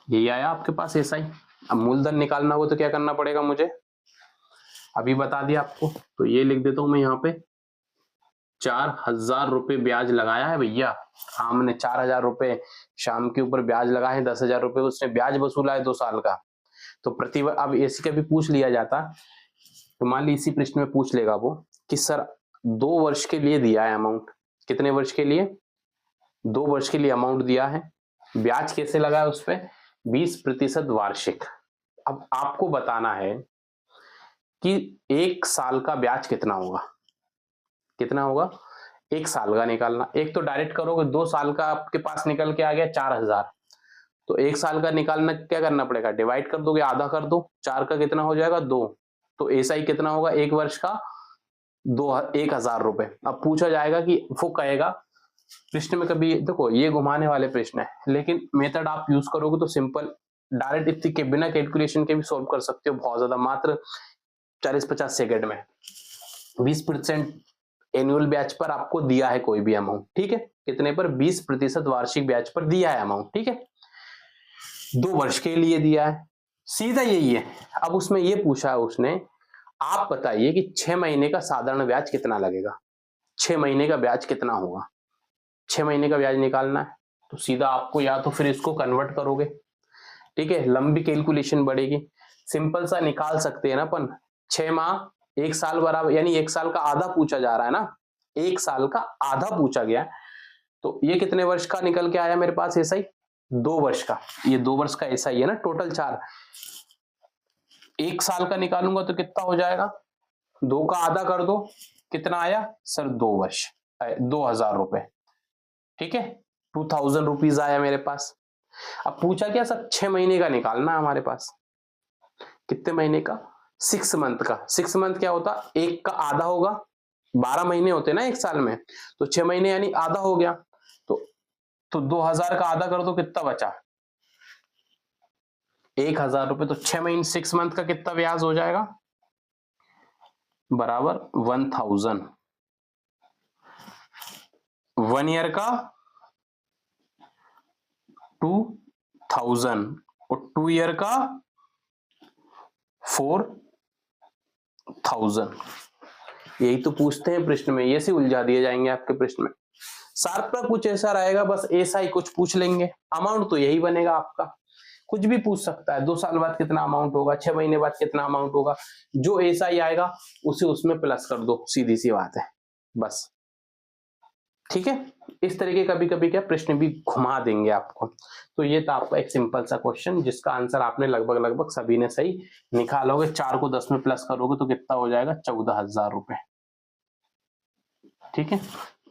यही आया आपके पास एसआई। अब मूलधन निकालना हो तो क्या करना पड़ेगा मुझे, अभी बता दिया आपको, तो ये लिख देता हूं मैं यहाँ पे, 4,000 रुपये ब्याज लगाया है भैया, हमने 4,000 रुपये शाम के ऊपर ब्याज लगा है, 10,000 रुपये उसने ब्याज वसूला है 2 साल का। तो प्रति, अब ऐसी कभी पूछ लिया जाता, तो मान ली इसी प्रश्न में पूछ लेगा वो कि सर 2 वर्ष के लिए दिया है अमाउंट, कितने वर्ष के लिए, 2 वर्ष के लिए अमाउंट दिया है, ब्याज कैसे लगा है उस पर 20% वार्षिक। अब आपको बताना है कि 1 साल का ब्याज कितना होगा, कितना होगा 1 साल का निकालना। एक तो डायरेक्ट करोगे, 2 साल का आपके पास निकल के आ गया 4,000, तो 1 साल का निकालना क्या करना पड़ेगा, डिवाइड कर दोगे, आधा कर दो, 4 का कितना हो जाएगा 2, तो एसआई कितना होगा 1 वर्ष का 1,000 रुपए। अब पूछा जाएगा कि वो कहेगा प्रश्न में, कभी देखो ये घुमाने वाले प्रश्न है, लेकिन मेथड आप यूज करोगे तो सिंपल डायरेक्ट इतनी के बिना कैलकुलेशन के भी सॉल्व कर सकते हो बहुत ज्यादा, मात्र 40-50 सेकंड में। 20% एनुअल ब्याज पर आपको दिया है कोई भी अमाउंट, ठीक है, कितने पर 20% वार्षिक ब्याज पर दिया है अमाउंट, ठीक है, 2 वर्ष के लिए दिया है, सीधा यही है। अब उसमें ये पूछा है उसने, आप बताइए कि 6 महीने का साधारण ब्याज कितना लगेगा, 6 महीने का ब्याज कितना होगा, 6 महीने का ब्याज निकालना है, तो सीधा आपको या तो फिर इसको कन्वर्ट करोगे, ठीक है, लंबी कैलकुलेशन बढ़ेगी, सिंपल सा निकाल सकते हैं ना अपन, 6 माह 1 साल बराबर, यानी 1 साल का आधा पूछा जा रहा है ना, 1 साल का आधा पूछा गया, तो ये कितने वर्ष का निकल के आया मेरे पास एसआई, 2 वर्ष का, ये 2 वर्ष का एसआई है ना, टोटल 4, 1 साल का निकालूंगा तो कितना हो जाएगा, 2 का आधा कर दो, कितना आया सर 2 वर्ष, 2,000 रुपए, ठीक है, 2,000 रुपीज आया मेरे पास। अब पूछा क्या सर 6 महीने का निकालना है हमारे पास, कितने महीने का, 6 मंथ का, 6 मंथ क्या होता, 1 का आधा होगा, 12 महीने होते ना 1 साल में, तो 6 महीने यानी आधा हो गया, तो 2,000 का आधा कर दो, कितना बचा 1,000 रुपए, तो 6 महीने 6 मंथ का कितना ब्याज हो जाएगा, बराबर 1,000, 1 ईयर का 2,000 और 2 ईयर का 4,000, यही तो पूछते हैं प्रश्न में, ये से उलझा दिए जाएंगे आपके प्रश्न में। शार्प का कुछ ऐसा रहेगा, बस ऐसा ही कुछ पूछ लेंगे, अमाउंट तो यही बनेगा आपका, कुछ भी पूछ सकता है, 2 साल बाद कितना अमाउंट होगा, 6 महीने बाद कितना अमाउंट होगा, जो ऐसा ही आएगा उसे उसमें प्लस कर दो, सीधी सी बात है बस। ठीक है, इस तरीके कभी कभी क्या प्रश्न भी घुमा देंगे आपको। तो ये था आपका एक सिंपल सा क्वेश्चन जिसका आंसर आपने लगभग सभी ने सही निकालोगे। 4 को 10 में प्लस करोगे तो कितना हो जाएगा, 14,000 रुपए। ठीक है,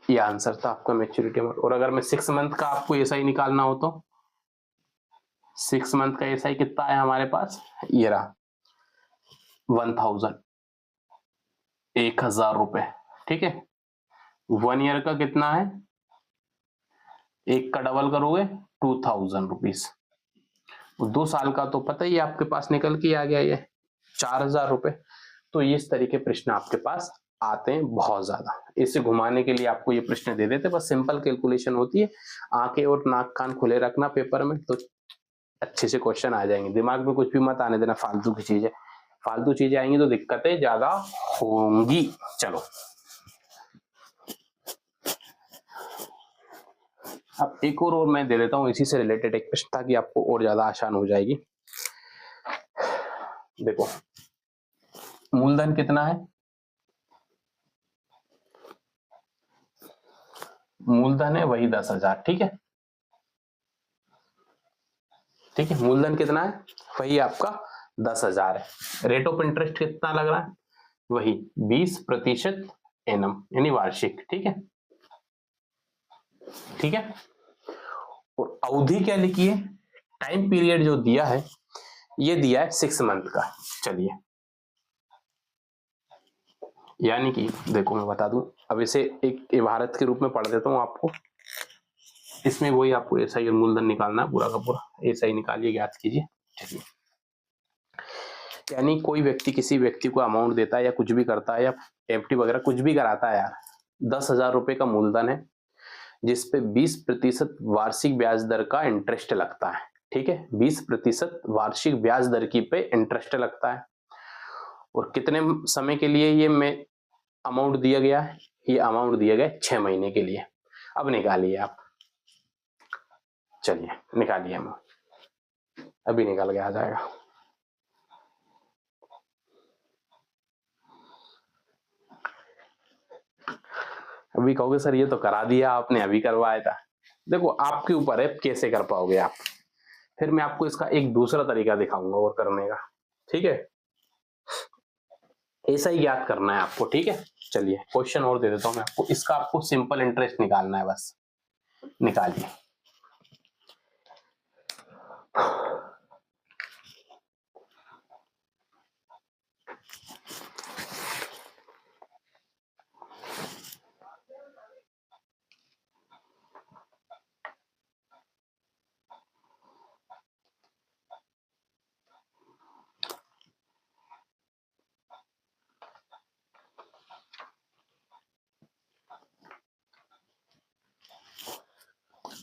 ये आंसर था आपका मैच्योरिटी अमाउंट। और अगर मैं 6 मंथ का आपको एसआई निकालना हो तो 6 मंथ का एसआई कितना है हमारे पास, ये रहा 1000, 1000 रुपए। ठीक है, 1 ईयर का कितना है, एक का डबल करोगे 2000 रुपीज। 2 साल का तो पता ही आपके पास निकल के आ गया ये 4000 रुपए। तो इस तरीके प्रश्न आपके पास आते हैं बहुत ज्यादा। इसे घुमाने के लिए आपको ये प्रश्न दे देते, बस सिंपल कैलकुलेशन होती है, आंखें और नाक कान खुले रखना पेपर में, तो अच्छे से क्वेश्चन आ जाएंगे। दिमाग में कुछ भी मत आने देना फालतू की चीजें, फालतू चीजें आएंगी तो दिक्कतें ज्यादा होंगी। चलो अब एक और मैं दे देता हूं इसी से रिलेटेड एक प्रश्न ताकि आपको और ज्यादा आसान हो जाएगी। देखो मूलधन कितना है, मूलधन है वही 10,000। ठीक है, ठीक है, मूलधन कितना है, वही आपका 10,000 है। रेट ऑफ इंटरेस्ट कितना लग रहा है, वही 20% एनम यानी वार्षिक। ठीक है, ठीक है, और अवधि क्या लिखी है, टाइम पीरियड जो दिया है ये दिया है 6 मंथ का। चलिए यानी कि देखो मैं बता दूं, अब इसे एक इबारत के रूप में पढ़ देता हूं आपको। इसमें वही आपको एसआई और मूलधन निकालना है पूरा का पूरा, एसआई निकालिए, ज्ञात कीजिए। चलिए, यानी कोई व्यक्ति किसी व्यक्ति को अमाउंट देता है या कुछ भी करता है या एफडी वगैरह कुछ भी कराता है यार, 10,000 रुपए का मूलधन है जिसपे 20% वार्षिक ब्याज दर का इंटरेस्ट लगता है। ठीक है, 20% वार्षिक ब्याज दर की पे इंटरेस्ट लगता है। और कितने समय के लिए ये में अमाउंट दिया गया है, ये अमाउंट दिया गया 6 महीने के लिए। अब निकालिए आप, चलिए निकालिए, हम अभी निकल के आ जाएगा। अभी कहोगे सर ये तो करा दिया आपने, अभी करवाया था। देखो आपके ऊपर है कैसे कर पाओगे आप, फिर मैं आपको इसका एक दूसरा तरीका दिखाऊंगा और करने का। ठीक है, ऐसा ही ज्ञात करना है आपको। ठीक है, चलिए क्वेश्चन और दे देता हूं मैं आपको, इसका आपको सिंपल इंटरेस्ट निकालना है, बस निकालिए।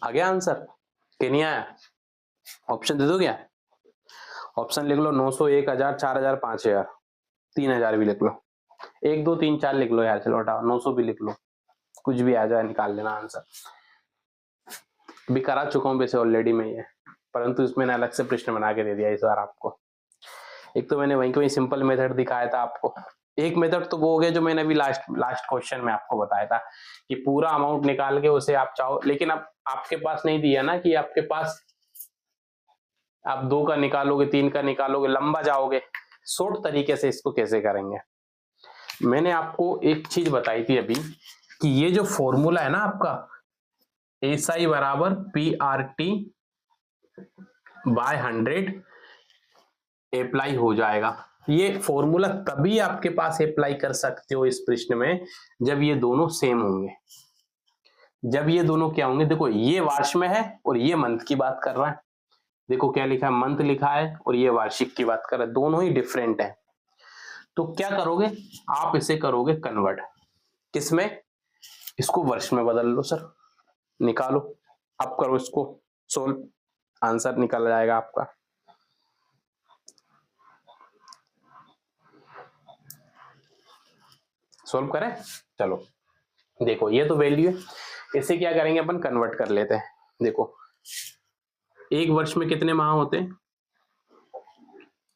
आ गया आंसर कि नहीं आया, ऑप्शन दे दो क्या, ऑप्शन लिख लो 900, 1000, 4000, 5000, 3000 भी लिख लो, 1 2 3 4 लिख लो यार, चलो हटाओ 900 भी लिख लो, कुछ भी आ जाए निकाल लेना आंसर। अभी करा चुका हूं वैसे ऑलरेडी मैं ये, परंतु इसमें अलग से प्रश्न बना के दे दिया इस बार आपको। एक तो मैंने वहीं को सिंपल मेथड दिखाया था आपको, एक मेथड तो वो हो गया जो मैंने अभी लास्ट क्वेश्चन में आपको बताया था कि पूरा अमाउंट निकाल के उसे आप चाहो, लेकिन अब आपके पास नहीं दिया ना कि आपके पास आप 2 का निकालोगे, 3 का निकालोगे, लंबा जाओगे। शॉर्ट तरीके से इसको कैसे करेंगे, मैंने आपको एक चीज बताई थी अभी कि ये जो फॉर्मूला है ना आपका एसआई बराबर PRT बाय 100 अप्लाई हो जाएगा। ये फॉर्मूला तभी आपके पास अप्लाई कर सकते हो इस प्रश्न में जब ये दोनों सेम होंगे। जब ये दोनों क्या होंगे, देखो ये वार्ष में है और ये मंथ की बात कर रहा है, देखो क्या लिखा है, मंथ लिखा है, और ये वार्षिक की बात कर रहा है, दोनों ही डिफरेंट है। तो क्या करोगे आप, इसे करोगे कन्वर्ट किसमें, इसको वर्ष में बदल लो सर, निकालो, अब करो इसको सोल्व, आंसर निकल जाएगा आपका। सोल्व करें, चलो देखो ये तो वैल्यू है, इसे क्या करेंगे अपन कन्वर्ट कर लेते हैं। देखो एक वर्ष में कितने माह होते हैं,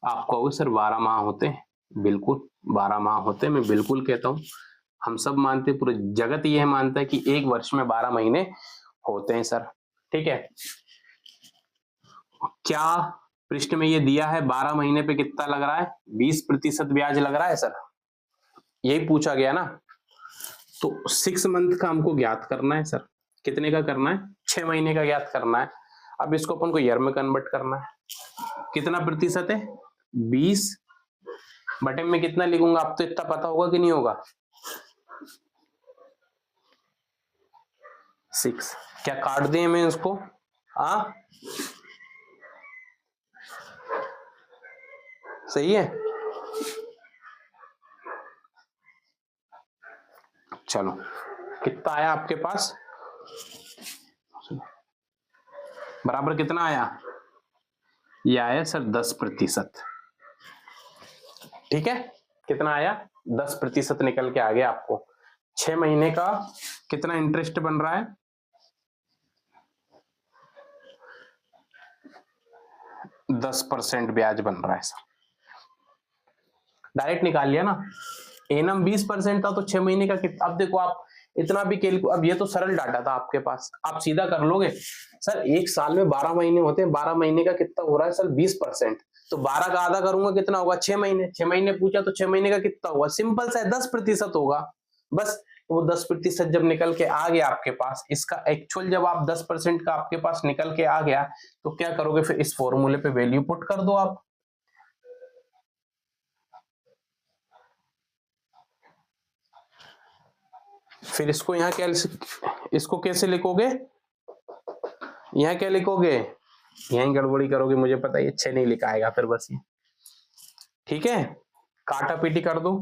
आप कहोगे सर 12 माह होते हैं, बिल्कुल 12 माह होते हैं, मैं बिल्कुल कहता हूं हम सब मानते, पूरे जगत यह मानता है कि एक वर्ष में 12 महीने होते हैं सर। ठीक है, क्या पृष्ठ में ये दिया है 12 महीने पे कितना लग रहा है? 20% ब्याज लग रहा है सर, यही पूछा गया ना। तो 6 मंथ का हमको ज्ञात करना है सर। कितने का करना है? 6 महीने का ज्ञात करना है। अब इसको अपन को ईयर में कन्वर्ट करना है। कितना प्रतिशत है? 20 बटे में कितना लिखूंगा? आप तो इतना पता होगा कि नहीं होगा? 6। क्या काट दें मैं इसको? सही है, चलो कितना आया आपके पास? बराबर कितना आया? ये आया सर 10%। ठीक है, कितना आया? 10% निकल के आ गया आपको। 6 महीने का कितना इंटरेस्ट बन रहा है? 10% ब्याज बन रहा है सर। डायरेक्ट निकाल लिया ना। एनम 20% था तो 6 महीने का कितना? अब देखो आप इतना भी अब ये तो सरल डाटा था आपके पास, आप सीधा कर लोगे सर। एक साल में 12 महीने होते हैं, 12 महीने का कितना हो रहा है सर? 20%। तो 12 का आधा करूंगा कितना होगा? 6 महीने। 6 महीने पूछा तो 6 महीने का कितना होगा? सिंपल सा 10% होगा बस। वो 10% जब निकल के आ गया आपके पास, इसका एक्चुअल जब आप 10% का आपके पास निकल के आ गया तो क्या करोगे फिर? इस फॉर्मूले पे वैल्यू पुट कर दो आप। फिर इसको यहाँ क्या, इसको कैसे लिखोगे? यहाँ क्या लिखोगे? यहीं गड़बड़ी करोगे, मुझे पता है। 6 नहीं लिखाएगा फिर बस ये। ठीक है, काटा पीटी कर दो।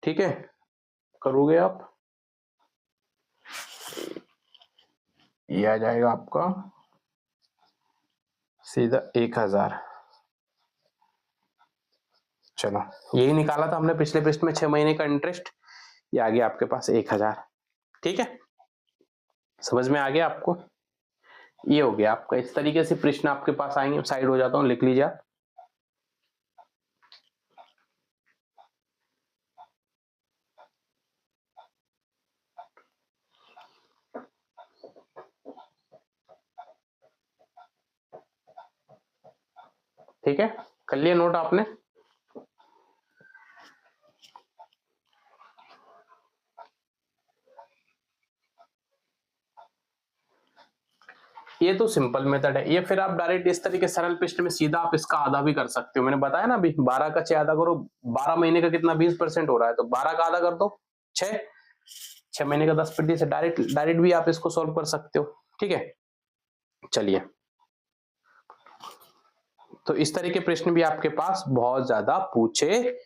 ठीक है, करोगे आप, ये आ जाएगा आपका सीधा 1000। चलो, यही निकाला था हमने पिछले पृष्ठ में, 6 महीने का इंटरेस्ट। ये आ गया आपके पास 1000। ठीक है, समझ में आ गया आपको? ये हो गया आपका। इस तरीके से प्रश्न आपके पास आएंगे। साइड हो जाता हूं, लिख लीजिए आप। ठीक है, कर लिया नोट आपने? ये तो सिंपल मेथड है ये। फिर आप डायरेक्ट इस तरीके सरल पृष्ठ में सीधा आप इसका आधा भी कर सकते हो। मैंने बताया ना अभी, 12 का 6 आधा करो। 12 महीने का कितना? 20% हो रहा है, तो 12 का आधा कर दो 6। 6 महीने का 10% डायरेक्ट डायरेक्ट भी आप इसको सॉल्व कर सकते हो। ठीक है, चलिए। तो इस तरह के प्रश्न भी आपके पास बहुत ज्यादा पूछे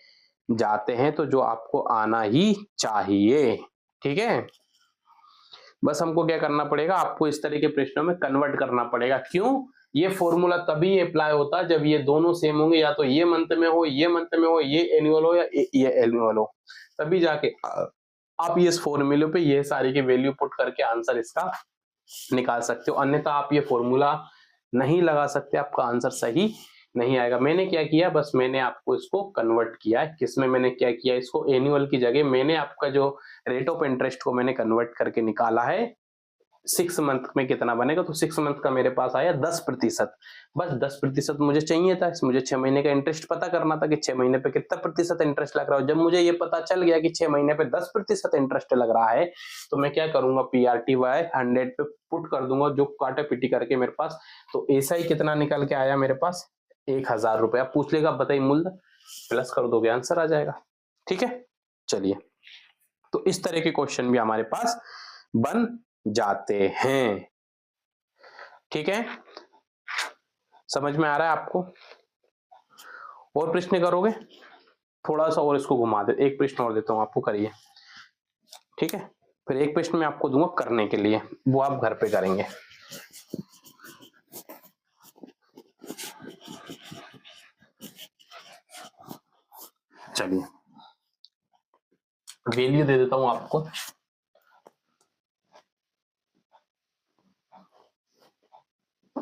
जाते हैं, तो जो आपको आना ही चाहिए। ठीक है, बस हमको क्या करना पड़ेगा? आपको इस तरह के प्रश्नों में कन्वर्ट करना पड़ेगा। क्यों? ये फॉर्मूला तभी अप्लाई होता है जब ये दोनों सेम होंगे, या तो ये मंथ में हो, ये मंथ में हो, ये एनुअल हो या ये एनुअल हो, तभी जाके आप ये फॉर्मूले पे ये सारी की वैल्यू पुट करके आंसर इसका निकाल सकते हो। अन्यथा आप ये फॉर्मूला नहीं लगा सकते, आपका आंसर सही नहीं आएगा। मैंने क्या किया? बस मैंने आपको इसको कन्वर्ट किया है। किसमें मैंने क्या किया? इसको एनुअल की जगह मैंने आपका जो रेट ऑफ इंटरेस्ट को मैंने कन्वर्ट करके निकाला है। 6 मंथ में कितना बनेगा? तो 6 मंथ का मेरे पास आया 10%। बस 10% मुझे चाहिए था। मुझे 6 महीने का इंटरेस्ट पता करना था कि 6 महीने पे कितना प्रतिशत इंटरेस्ट लग रहा है। जब मुझे ये पता चल गया कि 6 महीने पे 10% इंटरेस्ट लग रहा है, तो मैं क्या करूंगा? PRT/100 पे पुट कर दूंगा, जो काटा पीटी करके मेरे पास। तो ऐसा ही कितना निकल के आया मेरे पास? 1000 रुपया। पूछ लेगा बताइए मूल्य, प्लस कर दोगे आंसर आ जाएगा। ठीक है, चलिए। तो इस तरह के क्वेश्चन भी हमारे पास बन जाते हैं। ठीक है, समझ में आ रहा है आपको? और प्रश्न करोगे? थोड़ा सा और इसको घुमा दे, एक प्रश्न और देता हूं आपको, करिए। ठीक है, फिर एक प्रश्न मैं आपको दूंगा करने के लिए, वो आप घर पे करेंगे। चलिए, वैल्यू दे देता हूं आपको।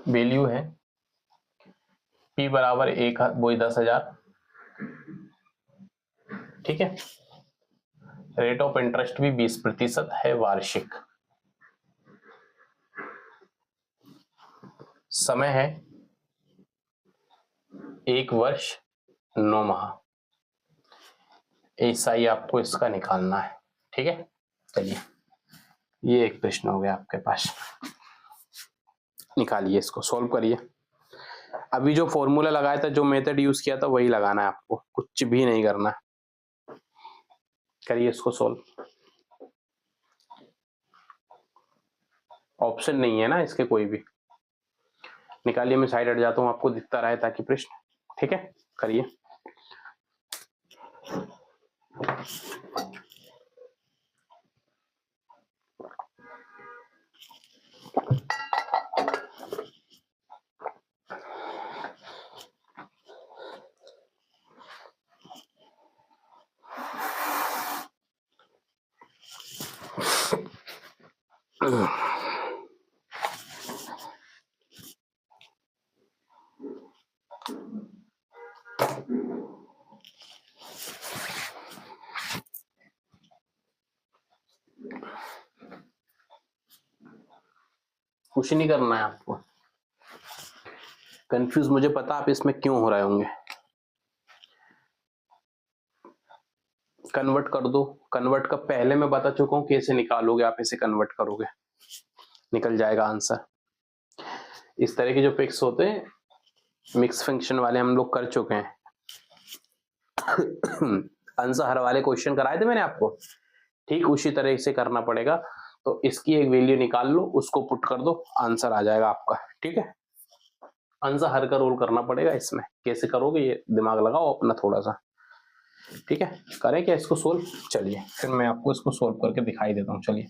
वैल्यू है P बराबर 1 वही 10,000, ठीक है। रेट ऑफ इंटरेस्ट भी 20% है वार्षिक। समय है 1 वर्ष 9 माह। ऐसा ही आपको इसका निकालना है, ठीक है। चलिए ये एक प्रश्न हो गया आपके पास, निकालिए इसको, सॉल्व करिए। अभी जो फॉर्मूला लगाया था, जो मेथड यूज किया था, वही लगाना है आपको, कुछ भी नहीं करना है। करिए इसको सॉल्व। ऑप्शन नहीं है ना इसके कोई भी। निकालिए, मैं साइड हट जाता हूं, आपको दिखता रहे ताकि प्रश्न, ठीक है। करिए। कुछ नहीं करना है आपको। कंफ्यूज मुझे पता आप इसमें क्यों हो रहे होंगे। कन्वर्ट कर दो। कन्वर्ट का पहले मैं बता चुका हूं कैसे निकालोगे, आप इसे कन्वर्ट करोगे, निकल जाएगा आंसर। इस तरह के जो पिक्स होते हैं मिक्स फंक्शन वाले हम लोग कर चुके हैं। आंसर हर वाले क्वेश्चन कराए थे मैंने आपको, ठीक उसी तरह से करना पड़ेगा। तो इसकी एक वैल्यू निकाल लो, उसको पुट कर दो, आंसर आ जाएगा आपका, ठीक है। आंसर हर का रोल करना पड़ेगा। इसमें कैसे करोगे ये दिमाग लगाओ अपना थोड़ा सा, ठीक है। करें क्या इसको सोल्व? चलिए फिर मैं आपको इसको सोल्व करके दिखाई देता हूं। चलिए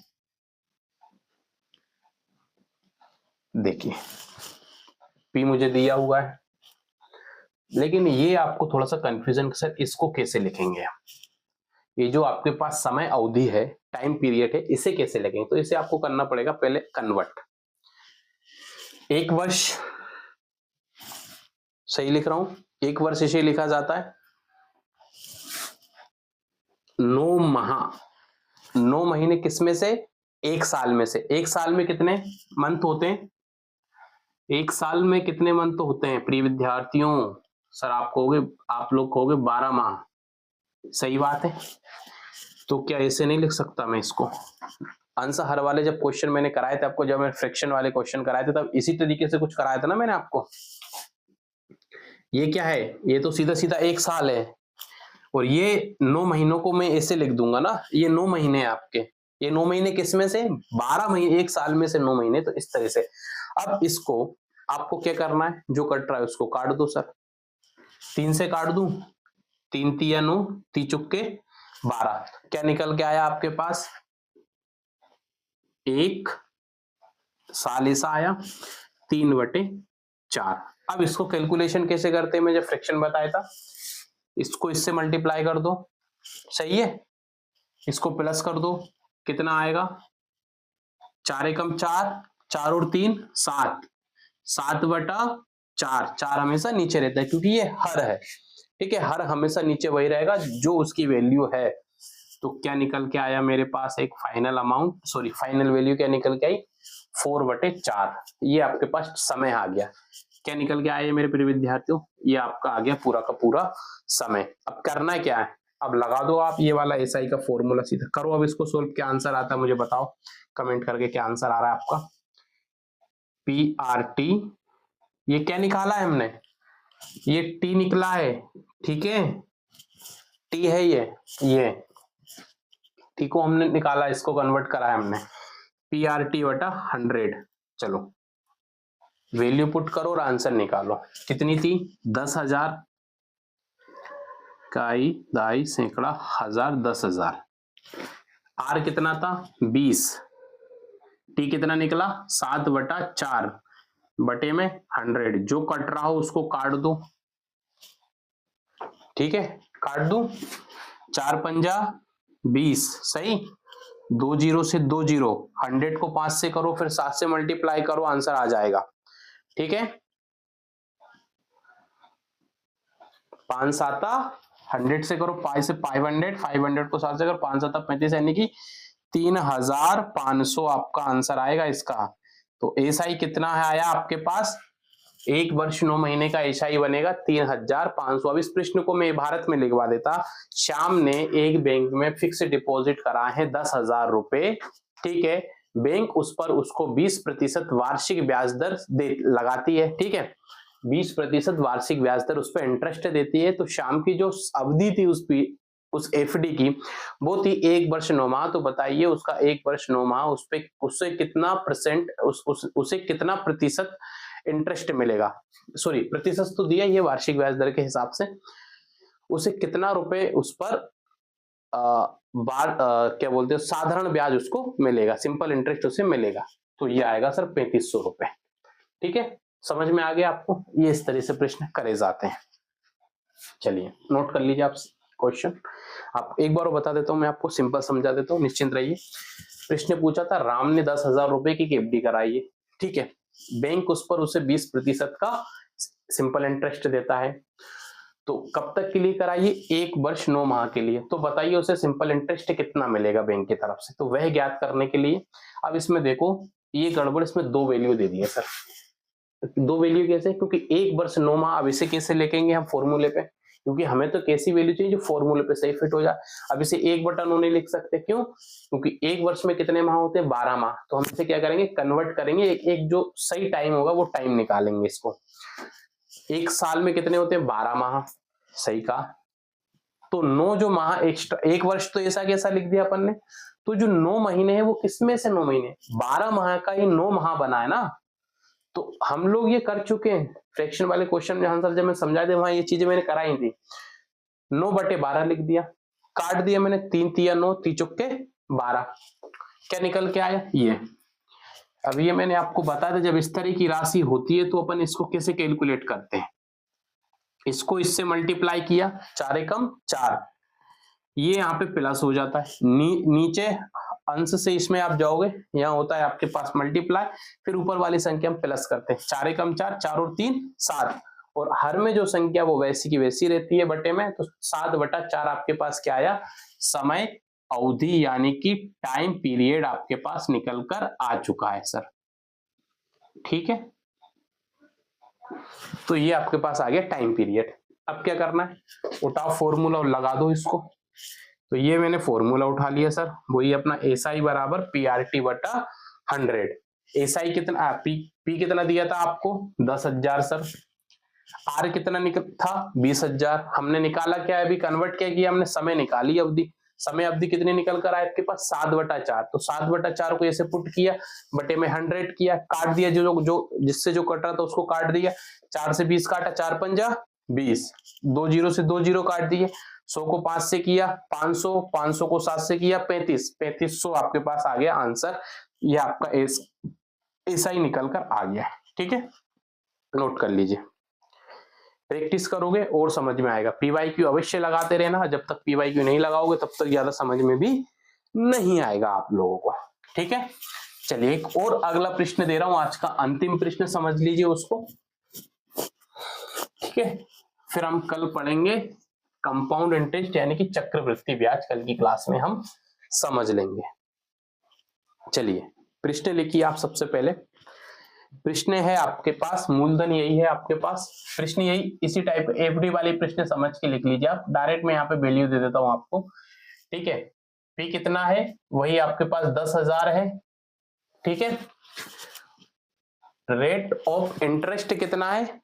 देखिए, P मुझे दिया हुआ है, लेकिन ये आपको थोड़ा सा कंफ्यूजन के साथ इसको कैसे लिखेंगे। ये जो आपके पास समय अवधि है, टाइम पीरियड है, इसे कैसे लिखेंगे? तो इसे आपको करना पड़ेगा पहले कन्वर्ट। 1 वर्ष सही लिख रहा हूं, 1 वर्ष इसे लिखा जाता है 9 माह। 9 महीने किसमें से? 1 साल में से। 1 साल में कितने मंथ होते हैं? 1 साल में कितने मंथ होते हैं प्रिय विद्यार्थियों? सर आप लोग कहोगे 12 माह। सही बात है। तो क्या ऐसे नहीं लिख सकता मैं इसको? आंसर हर वाले जब क्वेश्चन मैंने कराए थे आपको, जब मैं फ्रैक्शन वाले क्वेश्चन कराए थे, तब इसी तरीके से कुछ कराया था ना मैंने आपको। ये क्या है? ये तो सीधा सीधा 1 साल है, और ये 9 महीनों को मैं ऐसे लिख दूंगा ना, ये 9 महीने हैं आपके। ये 9 महीने किसमें से? 12 महीने, 1 साल में से 9 महीने, तो इस तरह से। अब इसको आपको क्या करना है, जो कट रहा है उसको काट दो सर। 3 से काट दूं, 3 तिया 9, 3 चुक्के 12। क्या निकल के आया आपके पास? 1 साल ऐसा आया, 3/4। अब इसको कैलकुलेशन कैसे करते हैं, मैं जब फ्रैक्शन बताया था, इसको इससे मल्टीप्लाई कर दो, सही है। इसको प्लस कर दो, कितना आएगा? 4 एकम 4, 4 और 3 7, 7/4। 4 हमेशा नीचे रहता है क्योंकि ये हर है, ठीक है। हर हमेशा नीचे वही रहेगा जो उसकी वैल्यू है। तो क्या निकल के आया मेरे पास? एक final amount, sorry final value क्या निकल के आई? 4/4। ये आपके पास समय आ गया। क्या निकल के आया मेरे प्रिय विद्यार्थियों? ये आपका आ गया पूरा का पूरा समय। अब करना क्या है? अब लगा दो आप ये वाला एसआई का फॉर्मूला, सीधा करो। अब इसको सोल्व, क्या आंसर आता है मुझे बताओ कमेंट करके, क्या आंसर आ रहा है आपका? PRT, ये क्या निकाला है हमने? ये T निकला है, ठीक है। T है ये T को हमने निकाला, इसको कन्वर्ट करा है हमने। PRT/100। चलो वैल्यू पुट करो और आंसर निकालो। कितनी थी? 10,000, इकाई, दाई, सैकड़ा, हजार, 10,000। R कितना था? 20। T कितना निकला? 7/4 बटे में 100। जो कट रहा हो उसको काट दो, ठीक है। काट दू, 4 पंजा 20, सही। 2 जीरो से 2 जीरो, 100 को 5 से करो, फिर 7 से मल्टीप्लाई करो, आंसर आ जाएगा, ठीक है। 5 साता 100 से करो, 5 से 500, 500 को 7 से करो, 5 साता 35 यानी कि 3500 आपका आंसर आएगा इसका। तो एसआई कितना है आया आपके पास, 1 वर्ष 9 महीने का एसआई बनेगा 3500। अब इस प्रश्न को मैं भारत में लिखवा देता, श्याम ने एक बैंक में फिक्स डिपॉजिट कराए हैं 10,000 रुपए, ठीक है, बैंक उस पर उसको 20% वार्षिक ब्याज दर दे लगाती है, ठीक है, 20% वार्षिक ब्याज दर उस पर इंटरेस्ट देती है। तो श्याम की जो अवधि थी उस एफडी की वो थी 1 वर्ष 9 माह। तो बताइए उसका 1 वर्ष 9 माह उस पे उससे कितना परसेंट उसे कितना प्रतिशत इंटरेस्ट मिलेगा, सॉरी प्रतिशत तो दिया ये वार्षिक ब्याज दर के हिसाब से, उसे कितना रुपए उस पर क्या बोलते हैं साधारण ब्याज उसको मिलेगा, सिंपल इंटरेस्ट उसे मिलेगा। तो ये आएगा सर 3500 रुपए, ठीक है, समझ में आ गया आपको। ये इस तरह से प्रश्न करे जाते हैं। चलिए नोट कर लीजिए आप क्वेश्चन, आप एक बार बता देता हूं मैं आपको, सिंपल समझा देता हूं, निश्चिंत रहिए। प्रश्न पूछा था राम ने 10,000 रुपए की एफडी कराई है, ठीक है, बैंक उस पर उसे 20% का सिंपल इंटरेस्ट देता है। तो कब तक के लिए कराइए, 1 वर्ष 9 माह के लिए। तो बताइए उसे सिंपल इंटरेस्ट कितना मिलेगा बैंक की तरफ से, तो वह ज्ञात करने के लिए अब इसमें देखो ये गड़बड़, इसमें 2 वैल्यू दे दी है सर। 2 वैल्यू कैसे, क्योंकि 1 वर्ष 9 माह, अब इसे कैसे लेकेंगे हम फॉर्मूले पे, क्योंकि हमें तो कैसी वैल्यू चाहिए जो फॉर्मूले पे सही फिट हो जाए। अब इसे 1/9 नहीं लिख सकते, क्यों, क्योंकि 1 वर्ष में कितने माह होते हैं, 12 माह। तो हम इसे क्या करेंगे, कन्वर्ट करेंगे, एक जो सही टाइम होगा वो टाइम निकालेंगे इसको। 1 साल में कितने होते हैं, 12 माह, सही कहा। तो 9 जो माह एक्स्ट्रा, 1 वर्ष तो ऐसा कैसा लिख दिया अपन ने, तो जो 9 महीने हैं वो किसमें से 9 महीने, 12 माह का ये 9 माह बना है ना। तो हम लोग ये कर चुके हैं, फ्रैक्शन वाले क्वेश्चन में आंसर जब मैं समझा दे वहां ये चीजें मैंने कराई थी। 9/12 लिख दिया, काट दिया मैंने, 3 तिया 9, 3 चुक्के 12, क्या निकल के आया ये। अब ये मैंने आपको बता दिया, जब इस तरह की राशि होती है तो अपन इसको कैसे कैलकुलेट करते हैं, इसको इससे मल्टीप्लाई किया, 4 एकम 4, ये यहाँ पे प्लस हो जाता है, नीचे अंश से इसमें आप जाओगे, यहाँ होता है आपके पास मल्टीप्लाई, फिर ऊपर वाली संख्या हम प्लस करते हैं, 4 एकम 4, 4 और 3 7, और हर में जो संख्या वो वैसी की वैसी रहती है बटे में। तो 7/4 आपके पास क्या आया, समय अवधि यानी कि टाइम पीरियड आपके पास निकल कर आ चुका है सर, ठीक है। तो ये आपके पास आ गया टाइम पीरियड। अब क्या करना है, उठाओ फॉर्मूला और लगा दो इसको। तो ये मैंने फॉर्मूला उठा लिया सर, वही अपना एसआई बराबर PRT/100। एसआई कितना, पी कितना दिया था आपको 10,000 सर, आर कितना निकल था 20,000, हमने निकाला क्या है, अभी कन्वर्ट क्या किया हमने, समय निकाली, अवधि, समय अवधि कितनी निकल कर आए आपके पास 7/4। तो 7/4 को ऐसे पुट किया, बटे में 100 किया, काट दिया, जो जो जिससे जो कट रहा था उसको काट दिया, 4 से 20 काटा, 4 पंजा 20, 2 जीरो से 2 जीरो काट दिए, 100 को 5 से किया 500, 500 को 7 से किया 3500 आपके पास आ गया आंसर। ये आपका ऐसा ही निकल कर आ गया, ठीक है, नोट कर लीजिए। प्रैक्टिस करोगे और समझ में आएगा, PYQ अवश्य लगाते रहना, जब तक PYQ नहीं लगाओगे तब तक ज्यादा समझ में भी नहीं आएगा आप लोगों को, ठीक है। चलिए एक और अगला प्रश्न दे रहा हूं, आज का अंतिम प्रश्न, समझ लीजिए उसको, ठीक है, फिर हम कल पढ़ेंगे कंपाउंड इंटरेस्ट यानी कि चक्रवृद्धि ब्याज, कल की क्लास में हम समझ लेंगे। चलिए प्रश्न लिखिए आप सबसे पहले। प्रश्न है आपके पास, मूलधन यही है आपके पास, प्रश्न यही इसी टाइप एफडी वाले प्रश्न समझ के लिख लीजिए आप, डायरेक्ट मैं यहाँ पे वैल्यू दे देता हूं आपको, ठीक है। पी कितना है, वही आपके पास 10,000 है, ठीक है। रेट ऑफ इंटरेस्ट कितना है,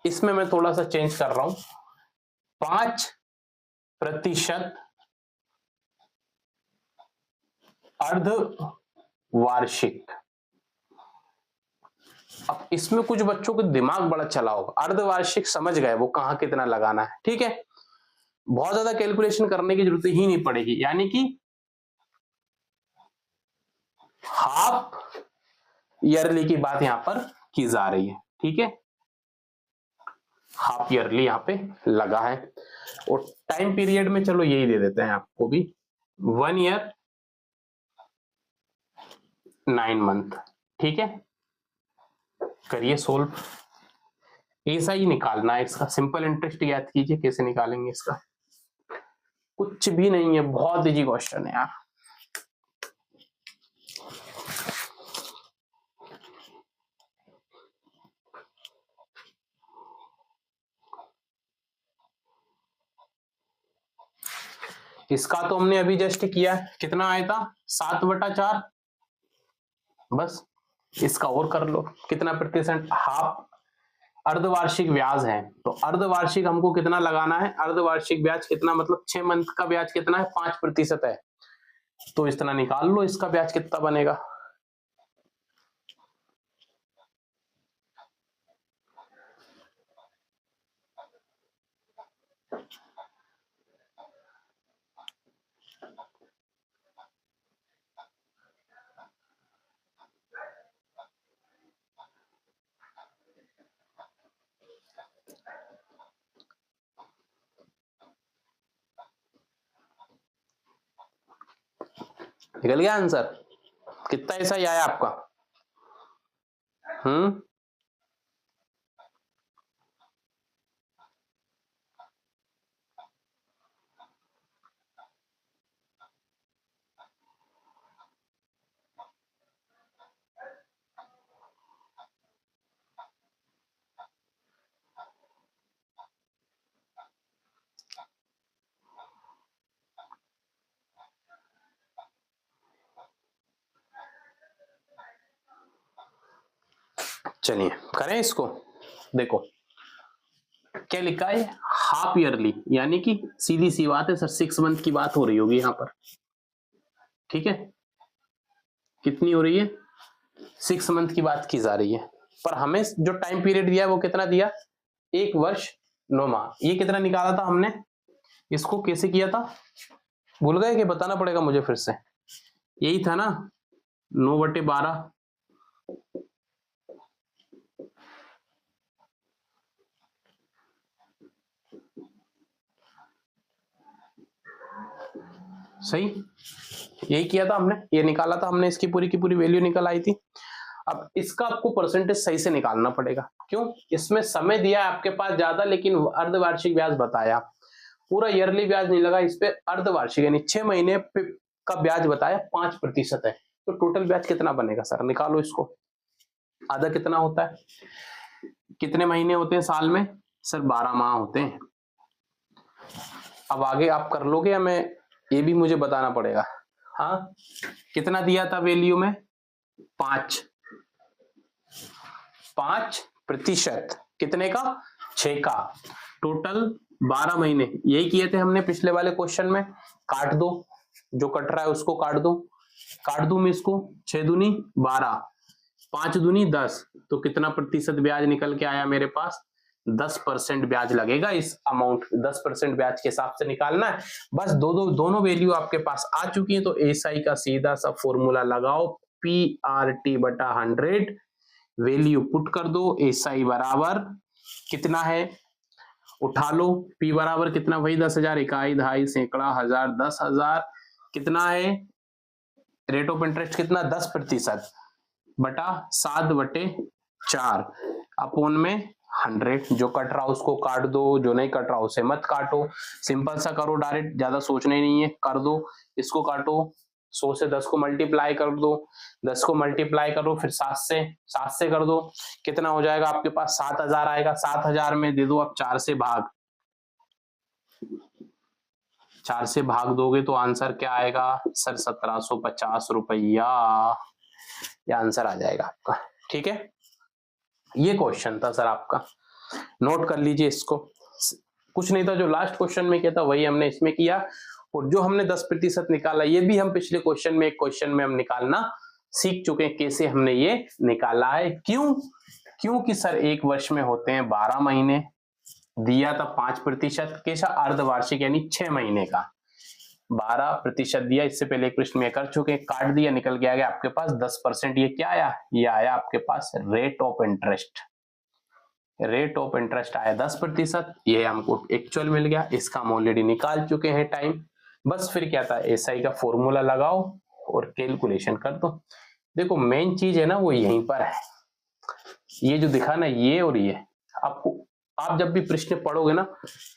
इसमें मैं थोड़ा सा चेंज कर रहा हूं, 5% अर्ध वार्षिक। अब इसमें कुछ बच्चों को दिमाग बड़ा चला होगा, अर्धवार्षिक समझ गए वो कहां कितना लगाना है, ठीक है, बहुत ज्यादा कैलकुलेशन करने की जरूरत ही नहीं पड़ेगी, यानी कि हाफ ईयरली की बात यहां पर की जा रही है, ठीक है, हाफ ईयरली यहां पे लगा है। और टाइम पीरियड में चलो यही दे देते हैं आपको भी, 1 ईयर 9 मंथ, ठीक है। करिए सोल्व, ऐसा ही निकालना है इसका। सिंपल इंटरेस्ट याद कीजिए, कैसे निकालेंगे इसका, कुछ भी नहीं है, बहुत इजी क्वेश्चन है यार। इसका तो हमने अभी जस्ट किया, कितना आया था 7/4, बस इसका और कर लो, कितना प्रतिशत, हाफ। अर्धवार्षिक ब्याज है तो अर्धवार्षिक हमको कितना लगाना है, अर्धवार्षिक ब्याज कितना, मतलब 6 मंथ का ब्याज कितना है, 5% है, तो इतना निकाल लो, इसका ब्याज कितना बनेगा। निकल गया आंसर, कितना ऐसा ही आया आपका। चलिए करें इसको। देखो क्या लिखा है, हाफ ईयरली, यानी कि सीधी सी बात है सर, 6 मंथ की बात हो रही होगी यहाँ पर, ठीक है, कितनी हो रही है, 6 मंथ की बात की जा रही है, पर हमें जो टाइम पीरियड दिया है वो कितना दिया, 1 वर्ष 9 माह। ये कितना निकाला था हमने, इसको कैसे किया था, भूल गए कि बताना पड़ेगा मुझे फिर से, यही था ना, 9/12, सही, यही किया था हमने, ये निकाला था हमने, इसकी पूरी की पूरी वैल्यू निकल आई थी। अब इसका आपको परसेंटेज सही से निकालना पड़ेगा, क्यों, इसमें समय दिया है आपके पास ज्यादा, लेकिन अर्धवार्षिक ब्याज बताया, पूरा ईयरली ब्याज नहीं लगा इस पे, अर्धवार्षिक यानी 6 महीने का ब्याज बताया, 5% है, तो टोटल ब्याज कितना बनेगा सर, निकालो इसको। आधा कितना होता है, कितने महीने होते हैं साल में सर, 12 माह होते हैं। अब आगे आप कर लोगे या मैं, ये भी मुझे बताना पड़ेगा। हाँ, कितना दिया था वैल्यू में, 5%, कितने का, 6 का, टोटल 12 महीने, यही किए थे हमने पिछले वाले क्वेश्चन में। काट दो, जो कट रहा है उसको काट दो, काट दूं मैं इसको, 6 दूनी 12, 5 दूनी 10, तो कितना प्रतिशत ब्याज निकल के आया मेरे पास, 10% ब्याज लगेगा इस अमाउंट, 10% ब्याज के हिसाब से निकालना है। बस दोनों वैल्यू आपके पास आ चुकी है, तो एसआई का सीधा सा फॉर्मूला लगाओ, PRT/100, वैल्यू पुट कर दो, एसआई बराबर कितना है, उठा लो, P बराबर कितना भाई, 10,000, इकाई, दहाई, सैकड़ा, हजार, 10,000, कितना है, रेट ऑफ इंटरेस्ट कितना, 10% बटा 7/4 अपोन में 100, जो कट रहा उसको काट दो, जो नहीं कट रहा उसे मत काटो, सिंपल सा करो डायरेक्ट, ज्यादा सोचना ही नहीं है, कर दो, इसको काटो, 100 से 10 को मल्टीप्लाई कर दो, 10 को मल्टीप्लाई करो, फिर 7 से कर दो, कितना हो जाएगा आपके पास, 7,000 आएगा, 7,000 में दे दो आप 4 से भाग, 4 से भाग दोगे तो आंसर क्या आएगा सर, 1750 रुपया, ये आंसर आ जाएगा आपका, ठीक है। ये क्वेश्चन था सर आपका, नोट कर लीजिए इसको, कुछ नहीं था, जो लास्ट क्वेश्चन में किया था वही हमने इसमें किया, और जो हमने 10% निकाला ये भी हम पिछले क्वेश्चन में, एक क्वेश्चन में हम निकालना सीख चुके हैं, कैसे हमने ये निकाला है, क्योंकि सर 1 वर्ष में होते हैं 12 महीने, दिया था 5%, कैसा, अर्धवार्षिक यानी 6 महीने का, 12% दिया, इससे पहले एक प्रश्न में कर चुके, काट दिया, निकल के आ गया आपके पास 10%, ये क्या आया, ये आया आपके पास rate of interest, rate of interest आया 10%, ये हमको एक्चुअल मिल गया, इसका हम ऑलरेडी निकाल चुके हैं टाइम, बस फिर क्या था, एसआई का फॉर्मूला लगाओ और कैलकुलेशन कर दो। देखो मेन चीज है ना वो यहीं पर है, ये जो दिखा ना, ये और ये, आपको, आप जब भी प्रश्न पढ़ोगे ना,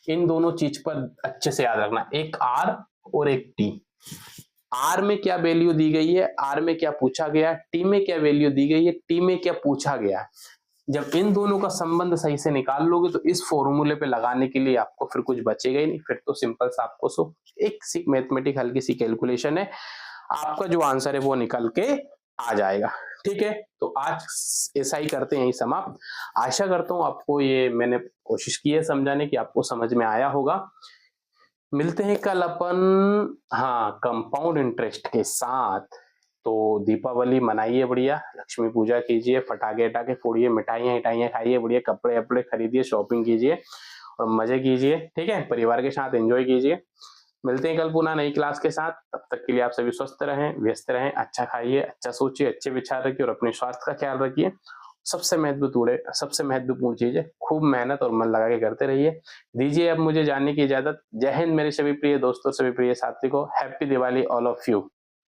इन दोनों चीज पर अच्छे से याद रखना, एक आर और एक टी। आर में क्या वैल्यू दी गई है, आर में क्या पूछा गया, टी में क्या वैल्यू दी गई है, टी में क्या पूछा गया है। जब इन दोनों का संबंध सही से निकाल लोगे तो इस फॉर्मूले पे लगाने के लिए आपको फिर कुछ बचेगा ही नहीं, फिर तो सिंपल सा आपको सो एक सी मैथमेटिक हल्की सी कैलकुलेशन है, आपका जो आंसर है वो निकल के आ जाएगा। ठीक है, तो आज ऐसा ही करते हैं, यही समाप्त। आशा करता हूँ आपको ये मैंने कोशिश की है समझाने की, आपको समझ में आया होगा। मिलते हैं कल अपन, हाँ, कंपाउंड इंटरेस्ट के साथ। तो दीपावली मनाइए बढ़िया, लक्ष्मी पूजा कीजिए, पटाखे वटाखे फोड़िए, मिठाइयाँ हिटाइयाँ खाइए बढ़िया, कपड़े वपड़े खरीदिए, शॉपिंग कीजिए और मजे कीजिए। ठीक है, परिवार के साथ एंजॉय कीजिए। मिलते हैं कल पुनः नई क्लास के साथ, तब तक के लिए आप सभी स्वस्थ रहें, व्यस्त रहें, अच्छा खाइए, अच्छा सोचिए, अच्छे विचार रखिए और अपने स्वास्थ्य का ख्याल रखिए। सबसे महत्वपूर्ण चीज है, खूब मेहनत और मन लगा के करते रहिए। दीजिए अब मुझे जानने की इजाजत। जय हिंद मेरे सभी प्रिय दोस्तों, सभी प्रिय साथी को। Happy Diwali all of you.